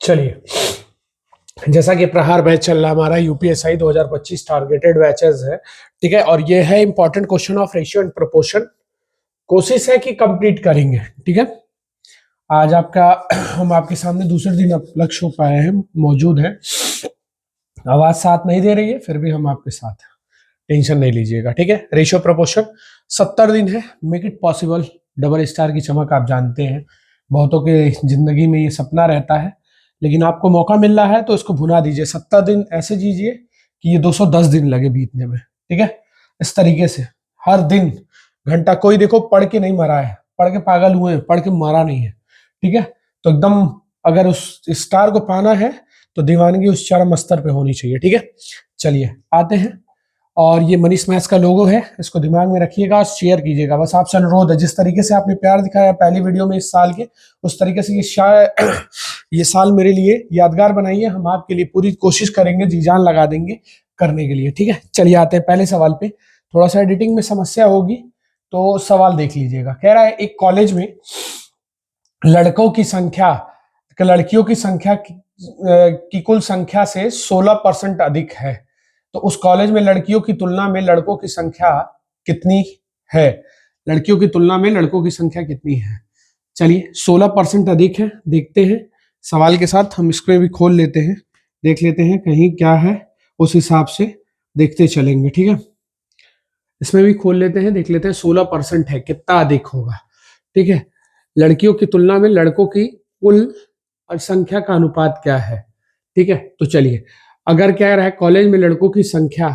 चलिए, जैसा कि प्रहार बैच चल रहा है हमारा यूपीएसआई 2025 टारगेटेड बैचेस है, ठीक है। और ये है important question of ratio and proportion. कोशिश है कि कंप्लीट करेंगे, ठीक है। आज आपका हम आपके सामने दूसरे दिन लक्ष्य हो पाए हैं, मौजूद है। आवाज साथ नहीं दे रही है, फिर भी हम आपके साथ हैं, टेंशन नहीं लीजिएगा, ठीक है। रेशियो प्रोपोर्शन 70 दिन है, make it possible. Double star की चमक आप जानते हैं, बहुतों के जिंदगी में ये सपना रहता है, लेकिन आपको मौका मिल रहा है तो इसको भुना दीजिए। 70 दिन ऐसे जीजिए कि ये 210 दिन लगे बीतने में, ठीक है। इस तरीके से हर दिन घंटा, कोई देखो पढ़ के नहीं मरा है, पढ़ के पागल हुए हैं, पढ़ के मरा नहीं है, ठीक है। तो एकदम अगर उस स्टार को पाना है तो दीवानगी उस चरम स्तर पे होनी चाहिए, ठीक है। चलिए आते हैं, और ये मनीष मैथ्स का लोगो है, इसको दिमाग में रखिएगा और शेयर कीजिएगा। बस आपसे अनुरोध है, जिस तरीके से आपने प्यार दिखाया पहली वीडियो में इस साल के, उस तरीके से ये साल मेरे लिए यादगार बनाइए। हम आपके लिए पूरी कोशिश करेंगे, जी जान लगा देंगे करने के लिए, ठीक है। चलिए आते हैं पहले सवाल पे। थोड़ा सा एडिटिंग में समस्या होगी तो सवाल देख लीजिएगा। कह रहा है एक कॉलेज में लड़कों की संख्या, लड़कियों की संख्या की कुल संख्या से 16% अधिक है, तो उस कॉलेज में लड़कियों की तुलना में लड़कों की संख्या कितनी है? लड़कियों की तुलना में लड़कों की संख्या कितनी है? चलिए 16% अधिक है, देखते हैं सवाल के साथ। हम इसको भी खोल लेते हैं, देख लेते हैं कहीं क्या है, उस हिसाब से देखते चलेंगे, ठीक है। इसमें भी खोल लेते हैं, देख लेते हैं 16% है, कितना अधिक होगा, ठीक है। लड़कियों की तुलना में लड़कों की कुल संख्या का अनुपात क्या है, ठीक है। तो चलिए, अगर क्या रहा है, कॉलेज में लड़कों की संख्या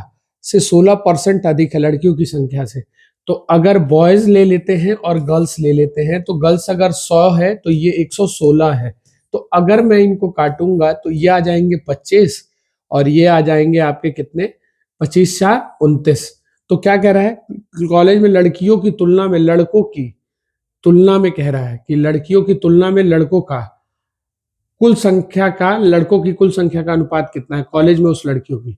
से 16% अधिक है लड़कियों की संख्या से, तो अगर बॉयज ले लेते हैं और गर्ल्स ले लेते हैं, तो गर्ल्स अगर 100 है तो ये 116 है। तो अगर मैं इनको काटूंगा तो ये आ जाएंगे 25 और ये आ जाएंगे आपके कितने, 25 4 29। तो क्या कह रहा है, कॉलेज में लड़कियों की तुलना में लड़कों की तुलना में कह रहा है कि लड़कियों की तुलना में लड़कों का कुल संख्या का, लड़कों की कुल संख्या का अनुपात कितना है कॉलेज में उस लड़कियों की।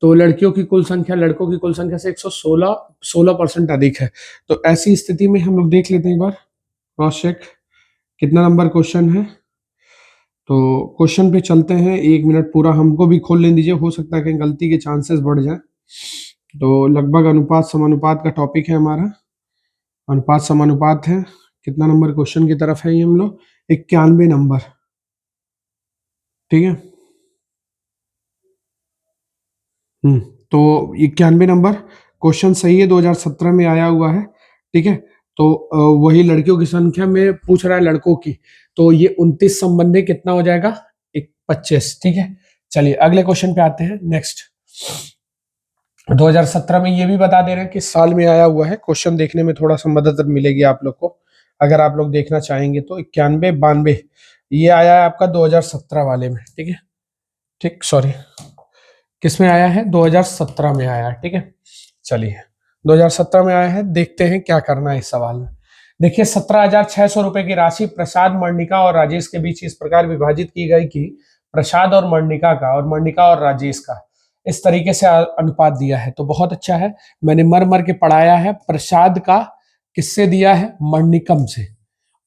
तो लड़कियों की कुल संख्या लड़कों की कुल संख्या से 16% अधिक है। तो ऐसी स्थिति में हम लोग देख लेते हैं एक बार, क्रॉस चेक कितना नंबर क्वेश्चन है। तो क्वेश्चन पे चलते हैं, 1 मिनट पूरा हमको भी खोल लेने दीजिए, हो सकता है कहीं गलती के चांसेस बढ़ जाए। तो लगभग अनुपात समानुपात का टॉपिक है हमारा, अनुपात समानुपात है। कितना नंबर क्वेश्चन की तरफ है ये हम लोग, 91 नंबर, ठीक है। तो 91 नंबर क्वेश्चन सही है, 2017 में आया हुआ है, ठीक है। तो वही लड़कियों की संख्या में पूछ रहा है लड़कों की, तो ये 29 संबंधी कितना हो जाएगा, 25, ठीक है। चलिए अगले क्वेश्चन पे आते हैं। नेक्स्ट 2017 में ये भी बता दे रहे हैं किस साल में आया हुआ है। क्वेश्चन देखने में थोड़ा सा मदद मिलेगी आप लोग को, अगर आप लोग देखना चाहेंगे तो। 91 92 ये आया है आपका 2017 वाले में, ठीक है। ठीक, सॉरी, किस में आया है, 2017 में आया है, ठीक है। चलिए 2017 में आया है, देखते हैं क्या करना है इस सवाल में। देखिए 17,600 रुपए की राशि प्रसाद, मर्णिका और राजेश के बीच इस प्रकार विभाजित की गई कि प्रसाद और मर्णिका का और मर्णिका और राजेश का इस तरीके से अनुपात दिया है। तो बहुत अच्छा है, मैंने मर मर के पढ़ाया है। प्रसाद का किससे दिया है, मर्णिकम से,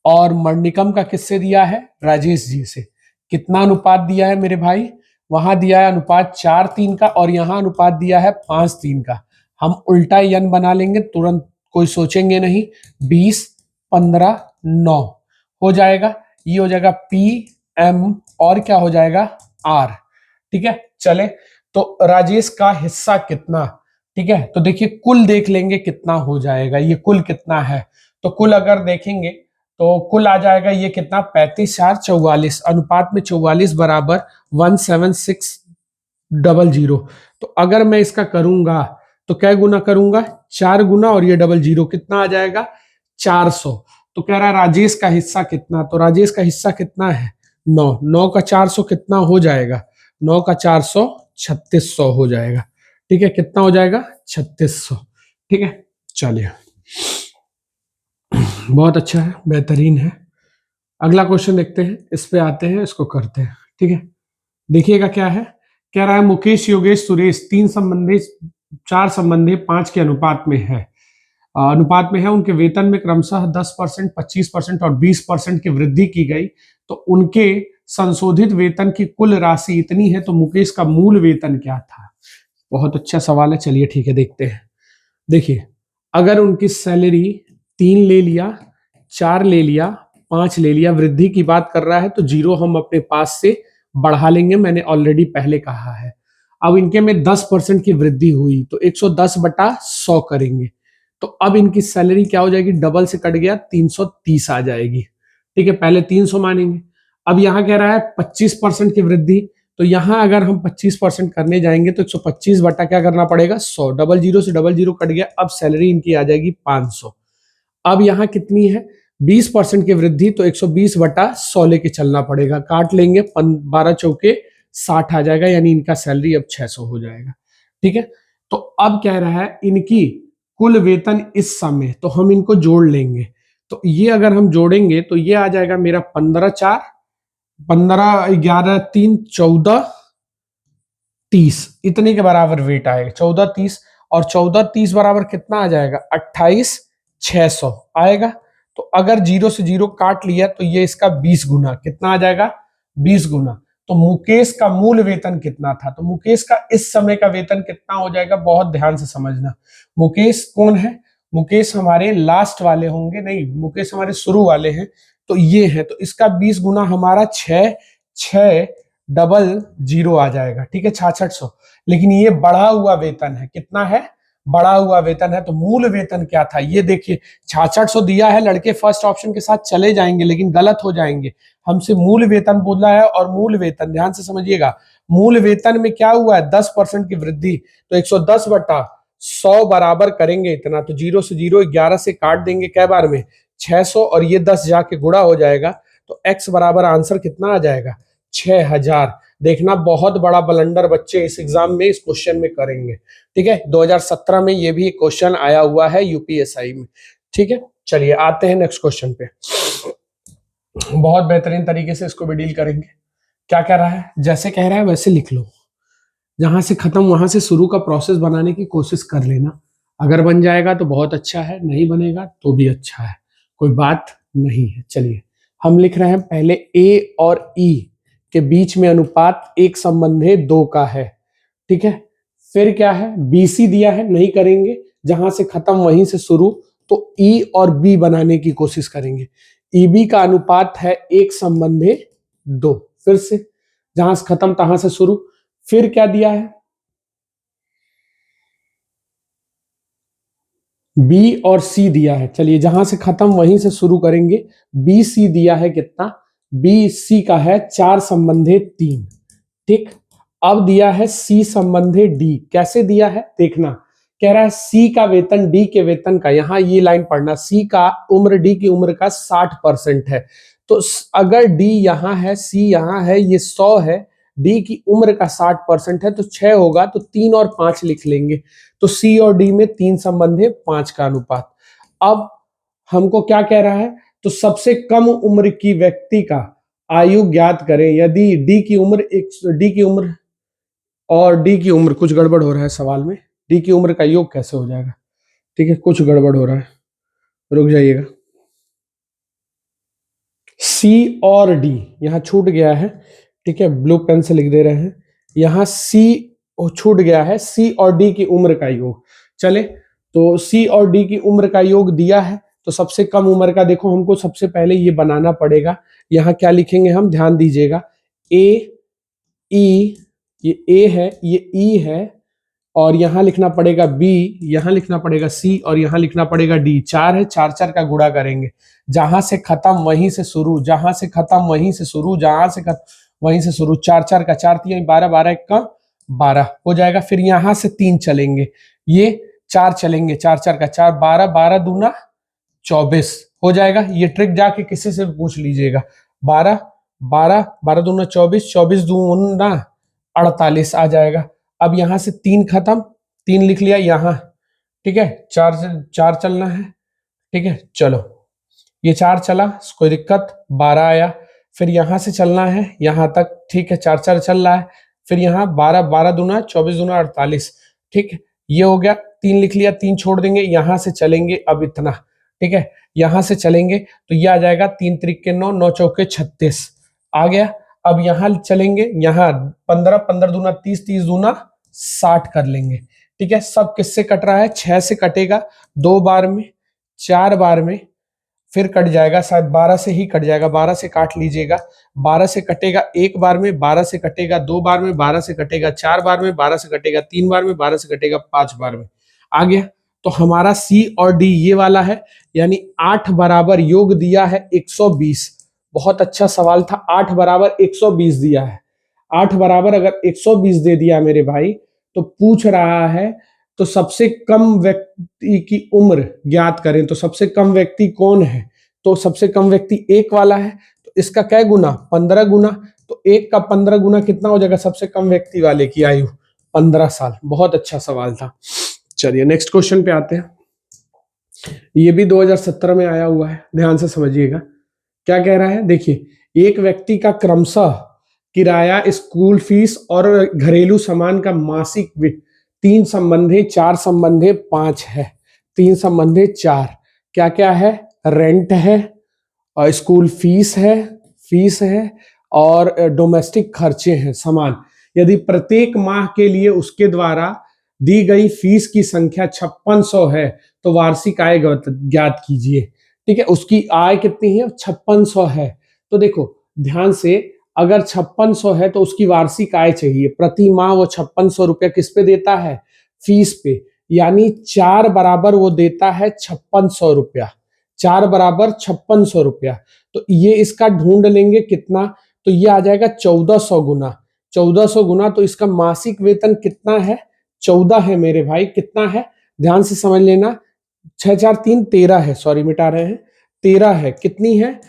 और मर्णिकम का किससे दिया है, राजेश जी से। कितना अनुपात दिया है मेरे भाई, वहां दिया है अनुपात 4:3 का, और यहाँ अनुपात दिया है 5:3 का। हम उल्टा यन बना लेंगे तुरंत, कोई सोचेंगे नहीं। 20 15 9 हो जाएगा, ये हो जाएगा पी एम, और क्या हो जाएगा, आर, ठीक है। चले, तो राजेश का हिस्सा कितना, ठीक है। तो देखिए कुल देख लेंगे कितना हो जाएगा, ये कुल कितना है। तो कुल अगर देखेंगे तो कुल आ जाएगा ये कितना, 35 4 44, अनुपात में 44 बराबर 17600। तो अगर मैं इसका करूंगा तो क्या गुना करूंगा, 4 गुना, और ये 00 कितना आ जाएगा, 400। तो कह रहा है राजेश का हिस्सा कितना, तो राजेश का हिस्सा कितना है, 9। 9 का 400 कितना हो जाएगा, 9 का 400 3600 हो जाएगा, ठीक है। कितना हो जाएगा, 3600, ठीक है। चलिए बहुत अच्छा है, बेहतरीन है। अगला क्वेश्चन देखते हैं, इस पे आते हैं, इसको करते हैं, ठीक है। देखिएगा क्या है, कह रहा है मुकेश योगेश सुरेश 3 संबंधी 4 संबंधी 5 के अनुपात में है, उनके वेतन में क्रमशः 10%, 25% और 20% की वृद्धि की गई। तो उनके संशोधित वेतन की कुल राशि इतनी है, तो मुकेश का मूल वेतन क्या था? बहुत अच्छा सवाल है, चलिए ठीक है देखते हैं। देखिए, अगर उनकी सैलरी 3 ले लिया, 4 ले लिया, 5 ले लिया, वृद्धि की बात कर रहा है, तो 0 हम अपने पास से बढ़ा लेंगे, मैंने ऑलरेडी पहले कहा है। अब इनके में 10% की वृद्धि हुई तो 110/100 करेंगे, तो अब इनकी सैलरी क्या हो जाएगी? डबल से कट गया, 330 आ जाएगी। ठीक है, पहले 300 मानेंगे। अब यहां कह रहा है 25% की वृद्धि, तो यहां अगर हम 25% करने जाएंगे तो 125 बटा क्या करना पड़ेगा? 100। डबल जीरो से डबल जीरो कट गया, अब सैलरी इनकी आ जाएगी 500। अब यहां कितनी है? 20% की वृद्धि, तो 120/100 लेके चलना पड़ेगा, काट लेंगे, 12 चौके 60 आ जाएगा, यानी इनका सैलरी अब 600 हो जाएगा। ठीक है, तो अब कह रहा है इनकी कुल वेतन इस समय, तो हम इनको जोड़ लेंगे। तो ये अगर हम जोड़ेंगे तो ये आ जाएगा मेरा 15/4, 15, 11, 3, 14, 30, इतने के बराबर वेट आएगा। 14, 30 और 14, 30 बराबर कितना आ जाएगा? 28,600 आएगा। तो अगर 0 से 0 काट लिया तो ये इसका 20 गुना, कितना आ जाएगा? 20 गुना। तो मुकेश का मूल वेतन कितना था? तो मुकेश का इस समय का वेतन कितना हो जाएगा? बहुत ध्यान से समझना। मुकेश कौन है? मुकेश हमारे लास्ट वाले होंगे, नहीं, मुकेश हमारे शुरू वाले हैं, तो ये है, तो इसका 20 गुना हमारा 6,600 आ जाएगा। ठीक है, 6600। लेकिन ये बढ़ा हुआ वेतन है, कितना है? बढ़ा हुआ वेतन है। तो मूल वेतन क्या था? ये देखिए, 6600 दिया है, लड़के फर्स्ट ऑप्शन के साथ चले जाएंगे लेकिन गलत हो जाएंगे। हमसे मूल वेतन बोला है, और मूल वेतन ध्यान से समझिएगा, मूल वेतन में क्या हुआ है? 10% की वृद्धि, तो 110/100 बराबर करेंगे इतना, तो 0 से 0, 11 से काट देंगे कै बार में? 600, और ये 10 जाके गुणा हो जाएगा, तो x बराबर आंसर कितना आ जाएगा? 6000। देखना, बहुत बड़ा ब्लंडर बच्चे इस एग्जाम में, इस क्वेश्चन में करेंगे। ठीक है, 2017 में ये भी क्वेश्चन आया हुआ है यूपीएसआई में। ठीक है, चलिए आते हैं नेक्स्ट क्वेश्चन पे। बहुत बेहतरीन तरीके से इसको भी डील करेंगे। क्या कह रहा है? जैसे कह रहा है वैसे लिख लो, जहां से खत्म वहां से शुरू का प्रोसेस बनाने की कोशिश कर लेना। अगर बन जाएगा तो बहुत अच्छा है, नहीं बनेगा तो भी अच्छा है, कोई बात नहीं है। चलिए, हम लिख रहे हैं पहले ए और ई के बीच में अनुपात 1:2 का है। ठीक है, फिर क्या है? बीसी दिया है, नहीं करेंगे, जहां से खत्म वहीं से शुरू, तो ई और बी बनाने की कोशिश करेंगे। ईबी का अनुपात है 1:2, फिर से जहां से खत्म तहां से शुरू। फिर क्या दिया है? बी और सी दिया है, चलिए जहां से खत्म वहीं से शुरू करेंगे। बी सी दिया है कितना? बी सी का है 4:3। ठीक, अब दिया है सी संबंधी डी, कैसे दिया है देखना। कह रहा है सी का वेतन डी के वेतन का, यहां ये लाइन पढ़ना, सी का उम्र डी की उम्र का 60% है, तो अगर डी यहां है, सी यहां है, ये 100 है, डी की उम्र का 60% है, तो 6 होगा, तो 3 और 5 लिख लेंगे। तो सी और डी में 3:5 का अनुपात। अब हमको क्या कह रहा है? तो सबसे कम उम्र की व्यक्ति का आयु ज्ञात करें। यदि डी की उम्र, डी की उम्र और डी की उम्र, कुछ गड़बड़ हो रहा है सवाल में, डी की उम्र का योग कैसे हो जाएगा? ठीक है, कुछ गड़बड़ हो रहा है, रुक जाइएगा। सी और डी यहां छूट गया है, ठीक है, ब्लू पेन से लिख दे रहे हैं, यहां सी छूट गया है, सी और डी की उम्र का योग। चले, तो सी और डी की उम्र का योग दिया है, तो सबसे कम उम्र का देखो, हमको सबसे पहले ये बनाना पड़ेगा। यहां क्या लिखेंगे हम, ध्यान दीजिएगा, ए ई, ये ए है, ये ई है, और यहां लिखना पड़ेगा बी, यहां लिखना पड़ेगा सी, और यहां लिखना पड़ेगा डी। 4 है, 4 4 का गुणा करेंगे, जहां से खत्म वहीं से शुरू, जहां से खत्म वहीं से शुरू, जहां से खत्म वहीं से शुरू। 4 4 का 4 3 12, 12 1 का 12 हो जाएगा। फिर यहां से 3 चलेंगे, ये 4 चलेंगे, 4 4 का 4, 12 12 दूना 24 हो जाएगा। ये ट्रिक जाके किसी से भी पूछ लीजिएगा। 12 12 12 दूना 24, 24 दूना 48 आ जाएगा। अब यहां से 3 खत्म, 3 लिख लिया यहां, ठीक है, 4 से 4 चलना है, ठीक है, चलो ये 4 चला, कोई दिक्कत, 12 आया। फिर यहां से चलना है यहां तक, ठीक है, 4 4 चल रहा है। फिर यहाँ 12 12 दूना 24 दूना 48, ठीक है, ये हो गया। 3 लिख लिया, 3 छोड़ देंगे, यहां से चलेंगे अब इतना, ठीक है, यहां से चलेंगे तो ये आ जाएगा 3 त्रिक के 9, 9 चौके 36 आ गया। अब यहाँ चलेंगे, यहाँ 15 15 दूना 30, 30 दूना 60 कर लेंगे। ठीक है, सब किससे कट रहा है? 6 से कटेगा 2 बार में, 4 बार में, फिर कट जाएगा, शायद 12 से ही कट जाएगा, 12 से काट लीजिएगा। 12 से कटेगा 1 बार में, 12 से कटेगा 2 बार में, 12 से कटेगा 4 बार में, 12 से कटेगा 3 बार में, 12 से कटेगा 5 बार में। आ गया। तो हमारा सी और डी ये वाला है, यानी 8 बराबर योग दिया है 120। बहुत अच्छा सवाल था, 8 बराबर 120 दिया है। 8 बराबर अगर 120 दे दिया मेरे भाई, तो पूछ रहा है तो सबसे कम व्यक्ति की उम्र ज्ञात करें। तो सबसे कम व्यक्ति कौन है? तो सबसे कम व्यक्ति 1 वाला है, तो इसका क्या गुना? 15 गुना। तो 1 का 15 गुना कितना हो जाएगा सबसे कम व्यक्ति वाले की आयु? 15 साल। बहुत अच्छा सवाल था। चलिए नेक्स्ट क्वेश्चन पे आते हैं। ये भी 2017 में आया हुआ है, ध्यान से समझिएगा क्या कह रहा है। देखिए, एक व्यक्ति का क्रमशः किराया, स्कूल फीस और घरेलू सामान का मासिक 3 संबंधे 4 संबंधे 5 है। 3 संबंधे 4 क्या क्या है? रेंट है, और स्कूल फीस है और डोमेस्टिक खर्चे हैं, सामान। यदि प्रत्येक माह के लिए उसके द्वारा दी गई फीस की संख्या 5600 है, तो वार्षिक आय ज्ञात कीजिए। ठीक है, उसकी आय कितनी है? 5600 है। तो देखो ध्यान से, अगर 5600 है तो उसकी वार्षिक आय चाहिए। प्रति माह वो 5600 रुपया किस पे देता है? फीस पे। यानी 4 बराबर वो देता है 5600 रुपया। 4 बराबर 5600 रुपया। तो ये इसका ढूंढ लेंगे कितना, तो ये आ जाएगा 1400 गुना। 1400 गुना, तो इसका मासिक वेतन कितना है? 14 है मेरे भाई। कितना है? ध्यान से समझ लेना। 6 4 3 13 है, सॉरी मिटा रहे हैं, 13 है। कितनी है?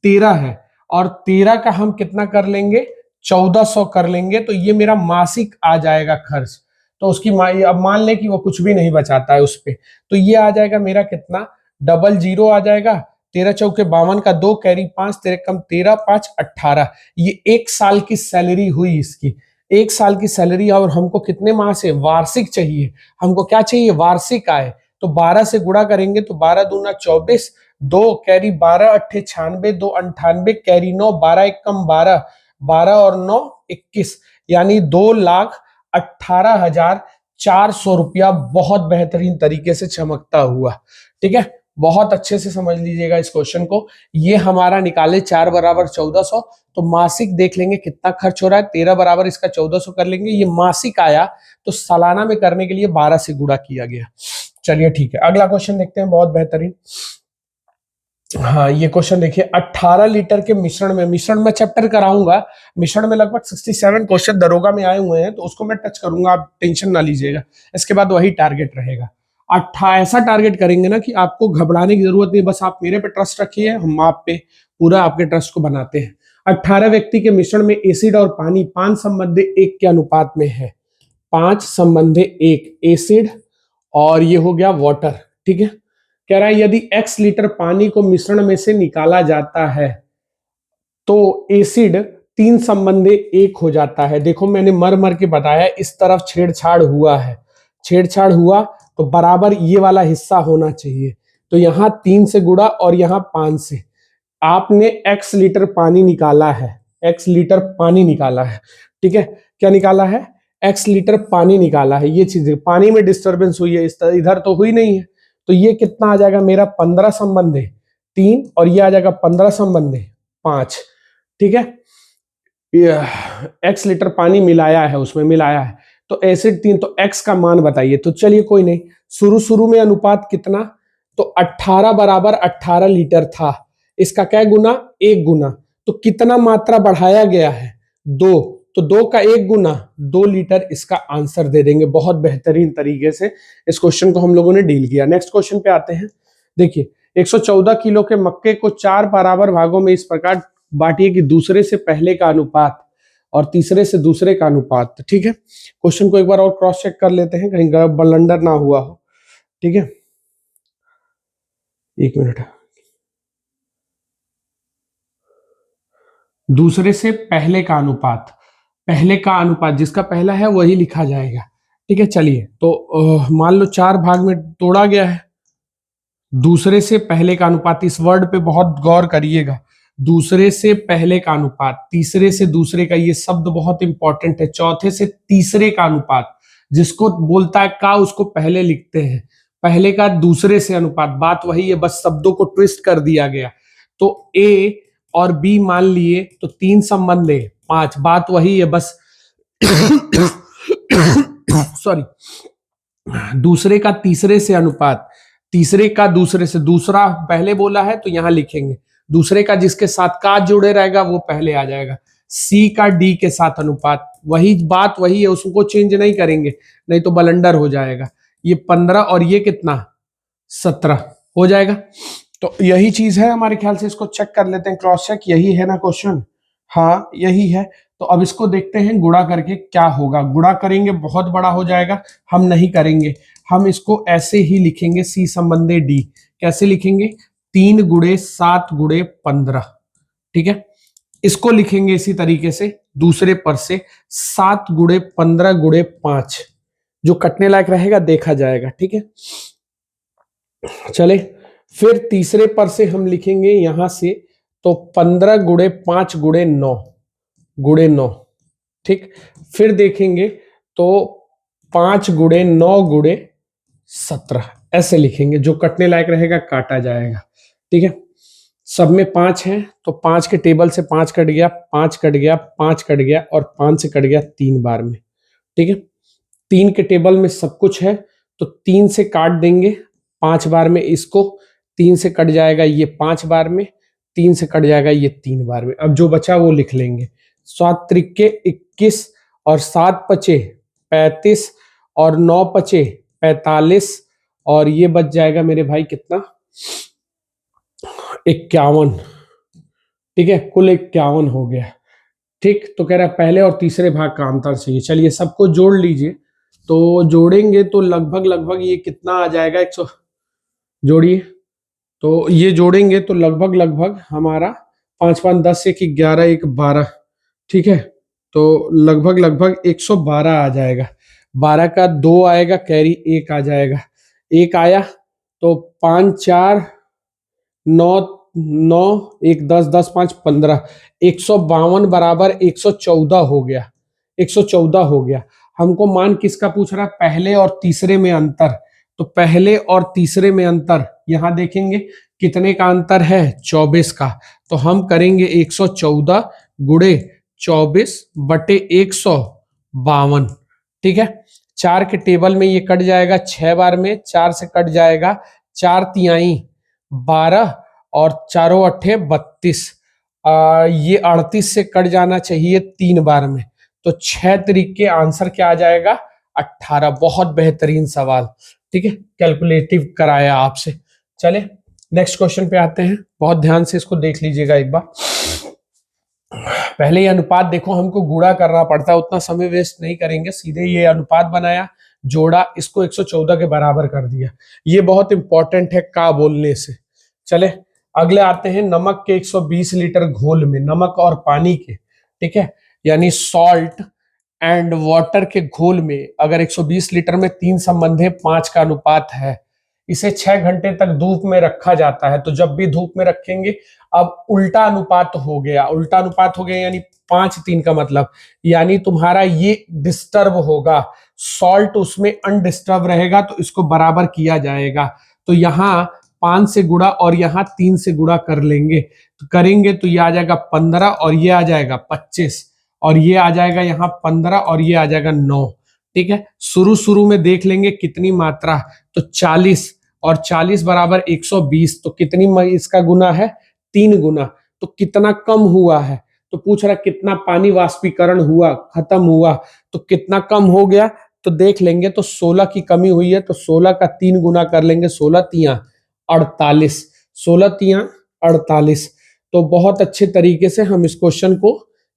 13 है। और 13 का हम कितना कर लेंगे? 1400 कर लेंगे। तो ये मेरा मासिक आ जाएगा खर्च। तो उसकी अब मान ले कि वो कुछ भी नहीं बचाता है उस पे, तो ये आ जाएगा मेरा कितना? डबल जीरो आ जाएगा। 13 चौके 52 का 2 कैरी 5, तेरे कम 13 5 18। ये 1 साल की सैलरी हुई इसकी। 1 साल की सैलरी, और हमको कितने माह से? वार्षिक चाहिए। हमको क्या चाहिए? वार्षिक आय। तो 12 से गुणा करेंगे तो 12 दूना 24, 2 कैरी 12 अट्ठे 96, 2 98 कैरी 9, 12 एक कम 12, 12 और 9 21, यानी 2,18,400 रुपया बहुत बेहतरीन तरीके से चमकता हुआ। ठीक है, बहुत अच्छे से समझ लीजिएगा इस क्वेश्चन को। ये हमारा निकाले 4 बराबर 1400, तो मासिक देख लेंगे कितना खर्च हो रहा है। 13 बराबर इसका 1400 कर लेंगे, ये मासिक आया। तो सालाना में करने के लिए 12 से गुणा किया गया। चलिए ठीक है, अगला क्वेश्चन देखते हैं, बहुत बेहतरीन। हाँ, ये क्वेश्चन देखिए, 18 लीटर के मिश्रण में चैप्टर कराऊंगा। मिश्रण में लगभग 67 क्वेश्चन दरोगा में आए हुए हैं, तो उसको मैं टच करूंगा, आप टेंशन ना लीजिएगा। इसके बाद वही टारगेट रहेगा। ऐसा टारगेट करेंगे ना कि आपको घबराने की जरूरत नहीं, बस आप मेरे पे ट्रस्ट रखिए, हम आप पे पूरा आपके ट्रस्ट को बनाते हैं। 18 व्यक्ति के मिश्रण में एसिड और पानी 5 संबंधे 1 के अनुपात में है। 5 संबंधे 1 एसिड, और ये हो गया वाटर। ठीक है, कह रहा है यदि x लीटर पानी को मिश्रण में से निकाला जाता है तो एसिड 3 संबंधे 1 हो जाता है। देखो मैंने मर मर के बताया, इस तरफ छेड़छाड़ हुआ है, छेड़छाड़ हुआ तो बराबर ये वाला हिस्सा होना चाहिए। तो यहां 3 से गुणा और यहां 5 से। आपने x लीटर पानी निकाला है, x लीटर पानी निकाला है। ठीक है, क्या निकाला है? x लीटर पानी निकाला है। ये चीज पानी में डिस्टर्बेंस हुई है, इस तरह इधर तो हुई नहीं है। तो ये कितना आ जाएगा मेरा? 15 संबंधे 3, और ये आ जाएगा 15 संबंधे 5। ठीक है, x लीटर पानी मिलाया है, उसमें मिलाया है, तो एसिड 3, तो x का मान बताइए। तो चलिए कोई नहीं, शुरू में अनुपात कितना? तो 18 बराबर 18 लीटर था। इसका क्या गुना? 1 गुना। तो कितना मात्रा बढ़ाया गया है? 2। तो 2 का 1 गुना 2 लीटर इसका आंसर दे देंगे। बहुत बेहतरीन तरीके से इस क्वेश्चन को हम लोगों ने डील किया। नेक्स्ट क्वेश्चन पे आते हैं। देखिए, 114 किलो के मक्के को 4 बराबर भागों में इस प्रकार बांटिए कि दूसरे से पहले का अनुपात और तीसरे से दूसरे का अनुपात। ठीक है, क्वेश्चन को एक बार और क्रॉस चेक कर लेते हैं, कहीं ब्लंडर ना हुआ हो। ठीक है, 1 मिनट। दूसरे से पहले का अनुपात, पहले का अनुपात जिसका पहला है वही लिखा जाएगा। ठीक है, चलिए तो मान लो 4 भाग में तोड़ा गया है। दूसरे से पहले का अनुपात, इस वर्ड पे बहुत गौर करिएगा। दूसरे से पहले का अनुपात, तीसरे से दूसरे का, ये शब्द बहुत इंपॉर्टेंट है। चौथे से तीसरे का अनुपात, जिसको बोलता है का उसको पहले लिखते हैं, पहले का दूसरे से अनुपात, बात वही है, बस शब्दों को ट्विस्ट कर दिया गया। तो ए और बी मान लिए तो 3 संबंध है 5, बात वही है, बस सॉरी, दूसरे का तीसरे से अनुपात, तीसरे का दूसरे से, दूसरा पहले बोला है तो यहां लिखेंगे, दूसरे का जिसके साथ का जुड़े रहेगा वो पहले आ जाएगा। सी का डी के साथ अनुपात, वही बात वही है, उसको चेंज नहीं करेंगे, नहीं तो बलंडर हो जाएगा। ये 15 और ये कितना 17 हो जाएगा। तो यही चीज है हमारे ख्याल से, इसको चेक कर लेते हैं, क्रॉस चेक, यही है ना क्वेश्चन, हाँ यही है। तो अब इसको देखते हैं गुणा करके क्या होगा। गुणा करेंगे बहुत बड़ा हो जाएगा, हम नहीं करेंगे, हम इसको ऐसे ही लिखेंगे, सी संबंधे डी। कैसे लिखेंगे, 3 गुणे 7 गुणे 15, ठीक है। इसको लिखेंगे इसी तरीके से दूसरे पर से, 7 गुणे 15 गुणे 5, जो कटने लायक रहेगा देखा जाएगा, ठीक है। चले, फिर तीसरे पर से हम लिखेंगे यहां से, तो 15 गुणे 5 गुणे 9 गुणे 9, ठीक। फिर देखेंगे तो 5 गुणे 9 गुणे 17, ऐसे लिखेंगे, जो कटने लायक रहेगा काटा जाएगा, ठीक है। सब में 5 है तो 5 के टेबल से 5 कट गया, 5 कट गया, 5 कट गया, और 5 से कट गया 3 बार में, ठीक है। 3 के टेबल में सब कुछ है तो 3 से काट देंगे 5 बार में, इसको 3 से कट जाएगा ये 5 बार में, 3 से कट जाएगा ये 3 बार में। अब जो बचा वो लिख लेंगे, 7 त्रिके 21 और 7 पचे 35 और 9 पचे 45, और ये बच जाएगा मेरे भाई कितना, 51, ठीक है। कुल 51 हो गया, ठीक। तो कह रहा है पहले और तीसरे भाग का अंतर चाहिए। चलिए सबको जोड़ लीजिए, तो जोड़ेंगे तो लगभग लगभग ये कितना आ जाएगा, 100, जोड़िए, तो ये जोड़ेंगे तो लगभग लगभग हमारा 5 5 10 1 11 1 12, ठीक है। तो लगभग लगभग 112 आ जाएगा। 12 का 2 आएगा, कैरी 1 आ जाएगा, 1 आया तो 5 4 9 9 1 10 10 5 15, 152 बराबर 114 हो गया, 114 हो गया। हमको मान किसका पूछ रहा है, पहले और तीसरे में अंतर। तो पहले और तीसरे में अंतर यहां देखेंगे कितने का अंतर है, 24 का। तो हम करेंगे 114 गुणे 24 बटे 152, ठीक है। 4 के टेबल में ये कट जाएगा 6 बार में, 4 से कट जाएगा 4 तिहाई 12 और 4 अट्ठे 32, ये 38 से कट जाना चाहिए 3 बार में, तो 6 तरीके आंसर क्या आ जाएगा, 18। बहुत बेहतरीन सवाल, ठीक है, कैलकुलेटिव कराया आपसे। चले नेक्स्ट क्वेश्चन पे आते हैं, बहुत ध्यान से इसको देख लीजिएगा एक बार। पहले ये अनुपात देखो, हमको गुणा करना पड़ता है, उतना समय वेस्ट नहीं करेंगे, सीधे ये अनुपात बनाया, जोड़ा, इसको 114 के बराबर कर दिया। ये बहुत इंपॉर्टेंट है का बोलने से। चले अगले आते हैं, नमक के 120 लीटर घोल में, नमक और पानी के, ठीक है, यानी सॉल्ट एंड वाटर के घोल में अगर 120 लीटर में 3 संबंध है, 5 का अनुपात है, इसे 6 घंटे तक धूप में रखा जाता है। तो जब भी धूप में रखेंगे, अब उल्टा अनुपात हो गया, उल्टा अनुपात हो गया यानी 5 3 का मतलब, यानी तुम्हारा ये डिस्टर्ब होगा, सॉल्ट उसमें अनडिस्टर्ब रहेगा, तो इसको बराबर किया जाएगा। तो यहाँ 5 से गुणा और यहाँ 3 से गुणा कर लेंगे, तो करेंगे तो ये आ जाएगा 15 और ये आ जाएगा 25, और ये आ जाएगा यहाँ 15 और ये आ जाएगा 9, ठीक है। शुरू शुरू में देख लेंगे कितनी मात्रा, तो 40 और 40 बराबर 120, तो कितनी इसका गुना है, 3 गुना, तो कितना कम हुआ है, तो पूछ रहा कितना पानी वाष्पीकरण हुआ, खत्म हुआ, तो कितना कम हो गया, तो देख लेंगे, तो 16 की कमी हुई है, तो 16 का 3 गुना कर लेंगे, 16 तिया 48, 16 तिया 48। तो बहुत अच्छे तरीके से हम इस क्वेश्चन को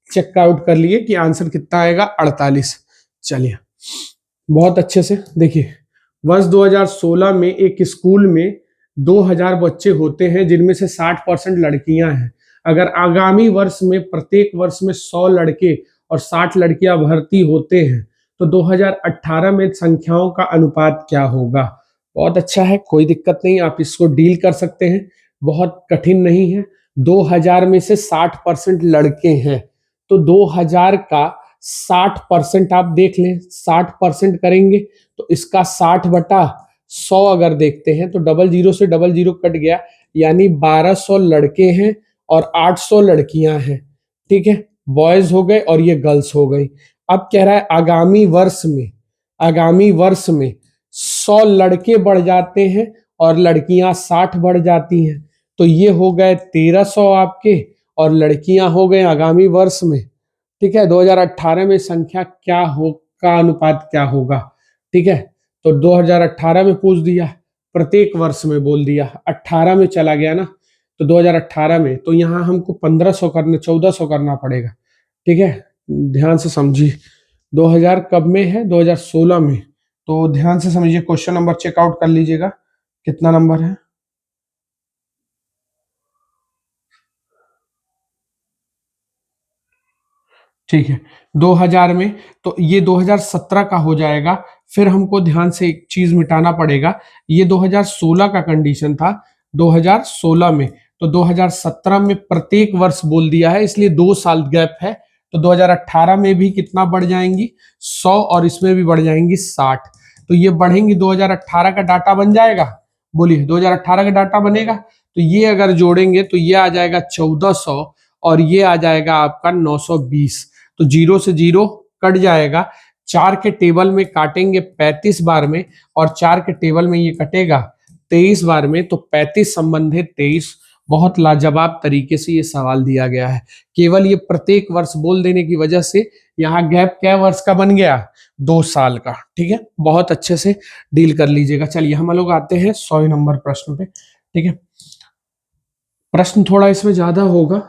चेक आउट कर लिए कि आंसर कितना आएगा, 48। चलिए बहुत अच्छे से देखिए, वर्ष 2016 में एक स्कूल में 2000 बच्चे होते हैं, जिनमें से 60% लड़कियां हैं। अगर आगामी वर्ष में प्रत्येक वर्ष में 100 लड़के और 60 लड़कियां भर्ती होते हैं, तो 2018 में संख्याओं का अनुपात क्या होगा। बहुत अच्छा है, कोई दिक्कत नहीं, आप इसको डील कर सकते हैं, बहुत कठिन नहीं है, 2000 में से 60% लड़के हैं, तो 2000 का 60% आप देख लें, 60% करेंगे तो इसका 60/100 अगर देखते हैं तो 00 से 00 कट गया, यानी 1200 लड़के हैं और 800 लड़कियां हैं। ठीक है, बॉयज हो गए और ये गर्ल्स हो गई। अब कह रहा है आगामी वर्ष में 100 लड़के बढ़ जाते हैं और लड़कियां 60 बढ़ जाती हैं, तो ये हो गए 1300 आपके, और लड़कियां हो गए आगामी वर्ष में। ठीक है, 2018 में संख्या क्या हो का अनुपात क्या होगा। ठीक है, तो 2018 में पूछ दिया, प्रत्येक वर्ष में बोल दिया, 18 में चला गया ना, तो 2018 में, तो यहाँ हमको 1500 करने 1400 करना पड़ेगा। ठीक है, ध्यान से समझिए, 2000 कब में है, 2016 में, तो ध्यान से समझिए, क्वेश्चन नंबर चेकआउट कर लीजिएगा, कितना नंबर है। ठीक है, 2000 में, तो ये 2017 का हो जाएगा। फिर हमको ध्यान से एक चीज मिटाना पड़ेगा, ये 2016 का कंडीशन था, 2016 में, तो 2017 में प्रत्येक वर्ष बोल दिया है, इसलिए 2 साल गैप है, तो 2018 में भी कितना बढ़ जाएंगी, 100, और इसमें भी बढ़ जाएंगी 60, तो ये बढ़ेंगी। 2018 का डाटा बन जाएगा, बोलिए 2018 का डाटा बनेगा, तो ये अगर जोड़ेंगे तो ये आ जाएगा 1400, और ये आ जाएगा आपका 920, तो 0 से 0 कट जाएगा। 4 के टेबल में काटेंगे 35 बार में, और 4 के टेबल में ये कटेगा 23 बार में, तो 35 संबंधित 23। बहुत लाजवाब तरीके से ये सवाल दिया गया है, केवल ये प्रत्येक वर्ष बोल देने की वजह से यहाँ गैप क्या वर्ष का बन गया, 2 साल का। ठीक है, बहुत अच्छे से डील कर लीजिएगा। चलिए हम लोग आते हैं 100 नंबर प्रश्न पे। ठीक है, प्रश्न थोड़ा इसमें ज्यादा होगा,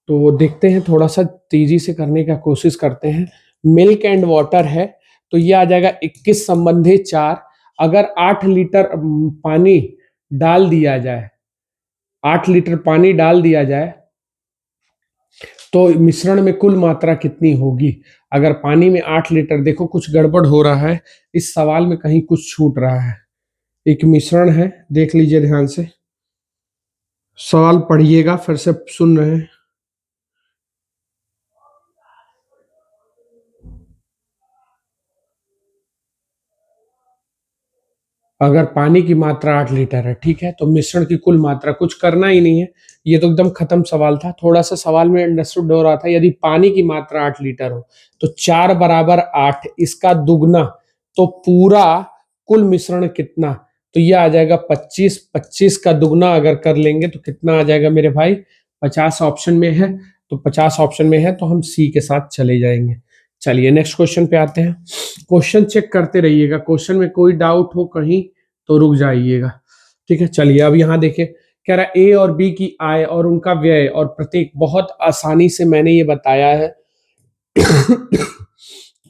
तो देखते हैं, थोड़ा सा तेजी से करने का कोशिश करते हैं। मिल्क एंड वाटर है, तो ये आ जाएगा 21 संबंधी 4। अगर 8 लीटर पानी डाल दिया जाए, 8 लीटर पानी डाल दिया जाए, तो मिश्रण में कुल मात्रा कितनी होगी। अगर पानी में 8 लीटर, देखो कुछ गड़बड़ हो रहा है इस सवाल में, कहीं कुछ छूट रहा है। एक मिश्रण है, देख लीजिए ध्यान से, सवाल पढ़िएगा, फिर से सुन रहे हैं। अगर पानी की मात्रा 8 लीटर है, ठीक है, तो मिश्रण की कुल मात्रा, कुछ करना ही नहीं है, ये तो एकदम खत्म सवाल था। थोड़ा सा सवाल में अंडरस्टूड हो रहा था, यदि पानी की मात्रा 8 लीटर हो तो 4 बराबर 8, इसका दुगना, तो पूरा कुल मिश्रण कितना, तो ये आ जाएगा 25। 25 का दुगना अगर कर लेंगे तो कितना आ जाएगा मेरे भाई, 50 ऑप्शन में है, तो 50 ऑप्शन में है, तो हम सी के साथ चले जाएंगे। चलिए नेक्स्ट क्वेश्चन पे आते हैं। क्वेश्चन चेक करते रहिएगा, क्वेश्चन में कोई डाउट हो कहीं तो रुक जाइएगा। ठीक है, चलिए अब यहाँ देखिए, कह रहा है ए और बी की आय और उनका व्यय और प्रत्येक, बहुत आसानी से मैंने ये बताया है।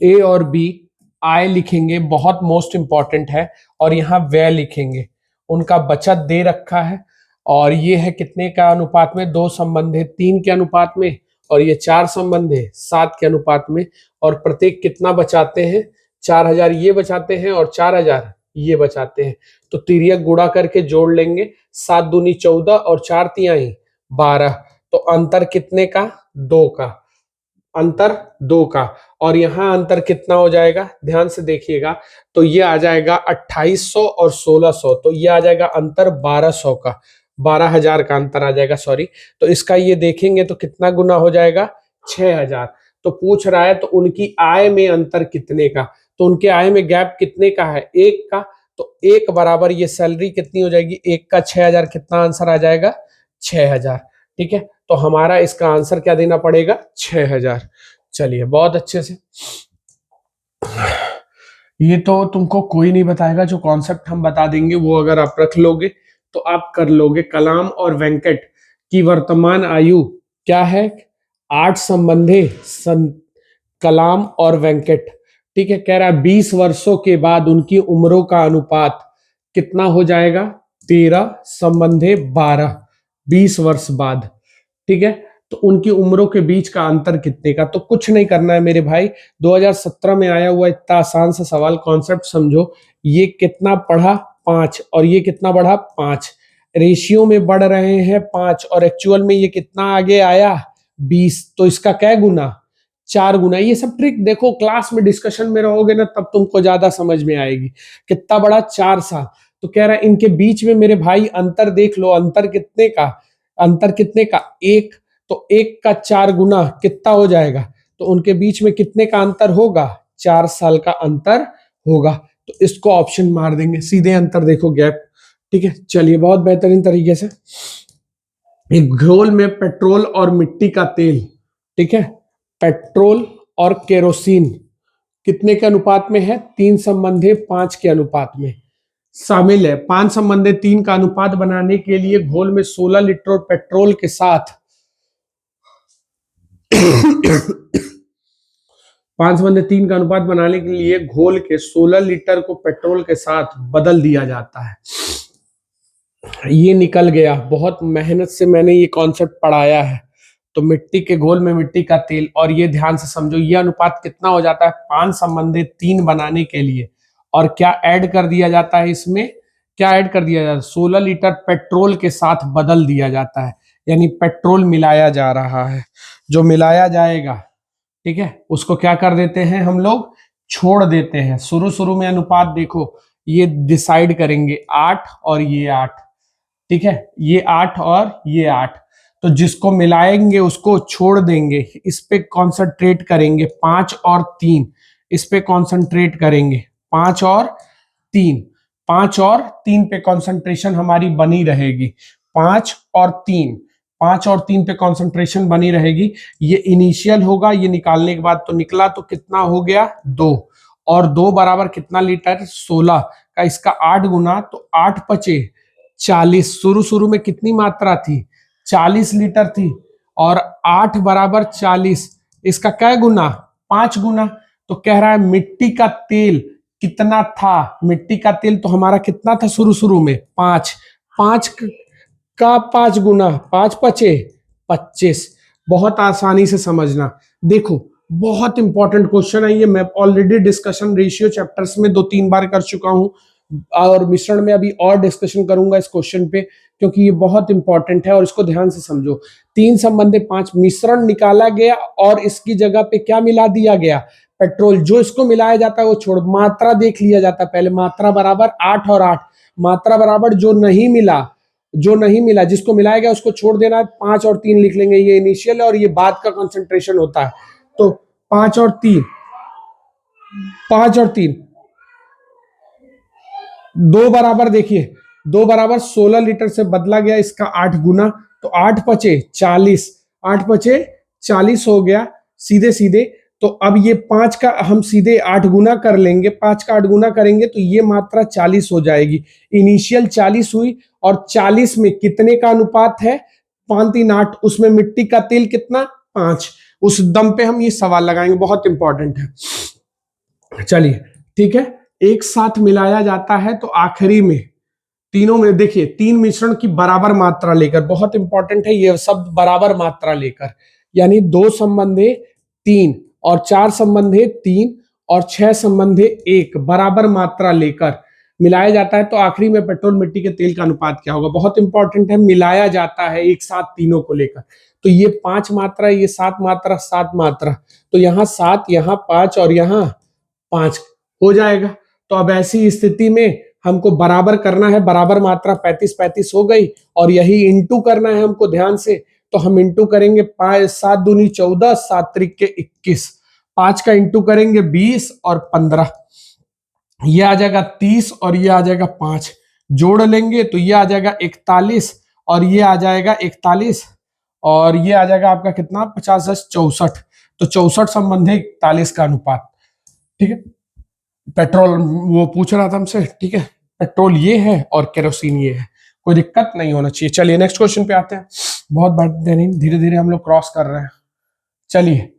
ए और बी, आय लिखेंगे, बहुत मोस्ट इंपॉर्टेंट है, और यहाँ व्यय लिखेंगे। उनका बचत दे रखा है, और ये है कितने का अनुपात में, 2 संबंध है 3 के अनुपात में, और ये 4 संबंध है 7 के अनुपात में, और प्रत्येक कितना बचाते हैं, 4000 ये बचाते हैं और 4000 ये बचाते हैं। तो तिर्यक गुणा करके जोड़ लेंगे, 7 दूनी 14 और 4 तिहाई 12, तो अंतर कितने का, 2 का, अंतर 2 का, और यहाँ अंतर कितना हो जाएगा, ध्यान से देखिएगा, तो ये आ जाएगा 2800 और 1600, तो ये आ जाएगा अंतर 1200 का, 12,000 का अंतर आ जाएगा, सॉरी। तो इसका ये देखेंगे तो कितना गुना हो जाएगा, 6000। तो पूछ रहा है तो उनकी आय में अंतर कितने का, तो उनके आय में गैप कितने का है, 1 का, तो 1 बराबर ये सैलरी कितनी हो जाएगी, 1 का 6000, कितना आंसर आ जाएगा, 6000। ठीक है, तो हमारा इसका आंसर क्या देना पड़ेगा, 6000। चलिए बहुत अच्छे से, ये तो तुमको कोई नहीं बताएगा, जो कॉन्सेप्ट हम बता देंगे वो अगर आप रख लोगे तो आप कर लोगे। कलाम और वेंकट की वर्तमान आयु क्या है, 8 संबंधी कलाम और वेंकट। ठीक है, कह रहा है 20 वर्षों के बाद उनकी उम्रों का अनुपात कितना हो जाएगा, 13 संबंधे 12, 20 वर्ष बाद। ठीक है, तो उनकी उम्रों के बीच का अंतर कितने का, तो कुछ नहीं करना है मेरे भाई, 2017 में आया हुआ इतना आसान सा सवाल, कॉन्सेप्ट समझो। ये कितना पढ़ा, 5, और ये कितना बढ़ा, 5, रेशियो में बढ़ रहे हैं 5 और एक्चुअल में ये कितना आगे आया 20, तो इसका क्या गुना 4 गुना। ये सब ट्रिक देखो क्लास में डिस्कशन में रहोगे ना तब तुमको ज्यादा समझ में आएगी। कितना बड़ा 4 साल। तो कह रहा है इनके बीच में मेरे भाई अंतर देख लो, अंतर कितने का, अंतर कितने का 1, तो 1 का 4 गुना कितना हो जाएगा, तो उनके बीच में कितने का अंतर होगा 4 साल का अंतर होगा। तो इसको ऑप्शन मार देंगे सीधे, अंतर देखो गैप। ठीक है, चलिए बहुत बेहतरीन तरीके से। एक घोल में पेट्रोल और मिट्टी का तेल, ठीक है, पेट्रोल और केरोसिन कितने के अनुपात में है, 3:5 के अनुपात में शामिल है। 5:3 का अनुपात बनाने के लिए घोल में 16 लीटर पेट्रोल के साथ 5:3 का अनुपात बनाने के लिए घोल के 16 लीटर को पेट्रोल के साथ बदल दिया जाता है। ये निकल गया, बहुत मेहनत से मैंने ये कॉन्सेप्ट पढ़ाया है। तो मिट्टी के घोल में मिट्टी का तेल, और ये ध्यान से समझो ये अनुपात कितना हो जाता है 5:3 बनाने के लिए, और क्या ऐड कर दिया जाता है इसमें, क्या ऐड कर दिया जाता है 16 लीटर पेट्रोल के साथ बदल दिया जाता है, यानी पेट्रोल मिलाया जा रहा है। जो मिलाया जाएगा, ठीक है, उसको क्या कर देते हैं हम लोग, छोड़ देते हैं। शुरू शुरू में अनुपात देखो ये डिसाइड करेंगे 8 और ये 8, ठीक है, ये 8 और ये 8, तो जिसको मिलाएंगे उसको छोड़ देंगे, इस पे कॉन्सेंट्रेट करेंगे 5 और 3, इस पे कॉन्सेंट्रेट करेंगे 5 और 3, 5 और 3 पे कॉन्सेंट्रेशन हमारी बनी रहेगी, 5 और 3, 5 और 3 पे कॉन्सेंट्रेशन बनी रहेगी। ये इनिशियल होगा, ये निकालने के बाद तो निकला, तो कितना हो गया 2, और 2 बराबर कितना लीटर 16 का इसका 8 गुना, तो 8 पचे 40। शुरू शुरू में कितनी मात्रा थी 40 लीटर थी, और 8 बराबर 40, इसका क्या गुना 5 गुना। तो कह रहा है मिट्टी का तेल कितना था, मिट्टी का तेल तो हमारा कितना था शुरू शुरू में 5, 5 का 5 गुना, 5 पचे 25। बहुत आसानी से समझना। देखो बहुत इंपॉर्टेंट क्वेश्चन है ये, मैं ऑलरेडी डिस्कशन रेशियो चैप्टर्स में 2-3 बार कर चुका हूं, और मिश्रण में अभी और डिस्कशन करूंगा इस क्वेश्चन पे, क्योंकि ये बहुत इंपॉर्टेंट है और इसको ध्यान से समझो। 3:5 मिश्रण निकाला गया और इसकी जगह पे क्या मिला दिया गया, पेट्रोल। जो इसको मिलाया जाता है वो छोड़, मात्रा देख लिया जाता है पहले, मात्रा बराबर 8 और 8, मात्रा बराबर जो नहीं मिला, जो नहीं मिला जिसको मिलाया गया उसको छोड़ देना है, 5 और 3 लिख लेंगे, ये इनिशियल है और ये बाद का कंसंट्रेशन होता है। तो 5 और 3, 5 और 3 2 बराबर, देखिए 2 बराबर 16 लीटर से बदला गया इसका 8 गुना, तो 8 पचे 40, 8 पचे 40 हो गया सीधे सीधे। तो अब ये 5 का हम सीधे 8 गुना कर लेंगे, 5 का 8 गुना करेंगे तो ये मात्रा 40 हो जाएगी। इनिशियल 40 हुई, और 40 में कितने का अनुपात है 5 3 8, उसमें मिट्टी का तेल कितना 5। उस दम पे हम ये सवाल लगाएंगे, बहुत इंपॉर्टेंट है। चलिए ठीक है, एक साथ मिलाया जाता है तो आखिरी में तीनों में देखिए 3 मिश्रण की बराबर मात्रा लेकर, बहुत इंपॉर्टेंट है ये शब्द बराबर मात्रा लेकर, यानी 2 संबंधे 3 और 4 संबंधे 3 और 6 संबंधे 1 बराबर मात्रा लेकर मिलाया जाता है, तो आखिरी में पेट्रोल मिट्टी के तेल का अनुपात क्या होगा। बहुत इंपॉर्टेंट है, मिलाया जाता है एक साथ तीनों को लेकर, तो ये 5 मात्रा, ये 7 मात्रा, 7 मात्रा, तो यहाँ 7, यहाँ 5 और यहाँ 5 हो जाएगा। तो अब ऐसी स्थिति में हमको बराबर करना है, बराबर मात्रा 35-35 हो गई, और यही इंटू करना है हमको ध्यान से, तो हम इंटू करेंगे 7 दूनी 14, 7 त्रिक 21, 5 का इंटू करेंगे 20 और 15, ये आ जाएगा 30 और ये आ जाएगा 5, जोड़ लेंगे तो ये आ जाएगा 41 और ये आ जाएगा 41, और ये आ जाएगा आपका कितना 50 64, तो 64 संबंधी 41 का अनुपात। ठीक है, पेट्रोल वो पूछ रहा था हमसे, ठीक है, पेट्रोल ये है और केरोसिन ये है, कोई दिक्कत नहीं होना चाहिए। चलिए नेक्स्ट क्वेश्चन पे आते हैं, बहुत बेहतरीन, धीरे धीरे हम लोग क्रॉस कर रहे हैं। चलिए,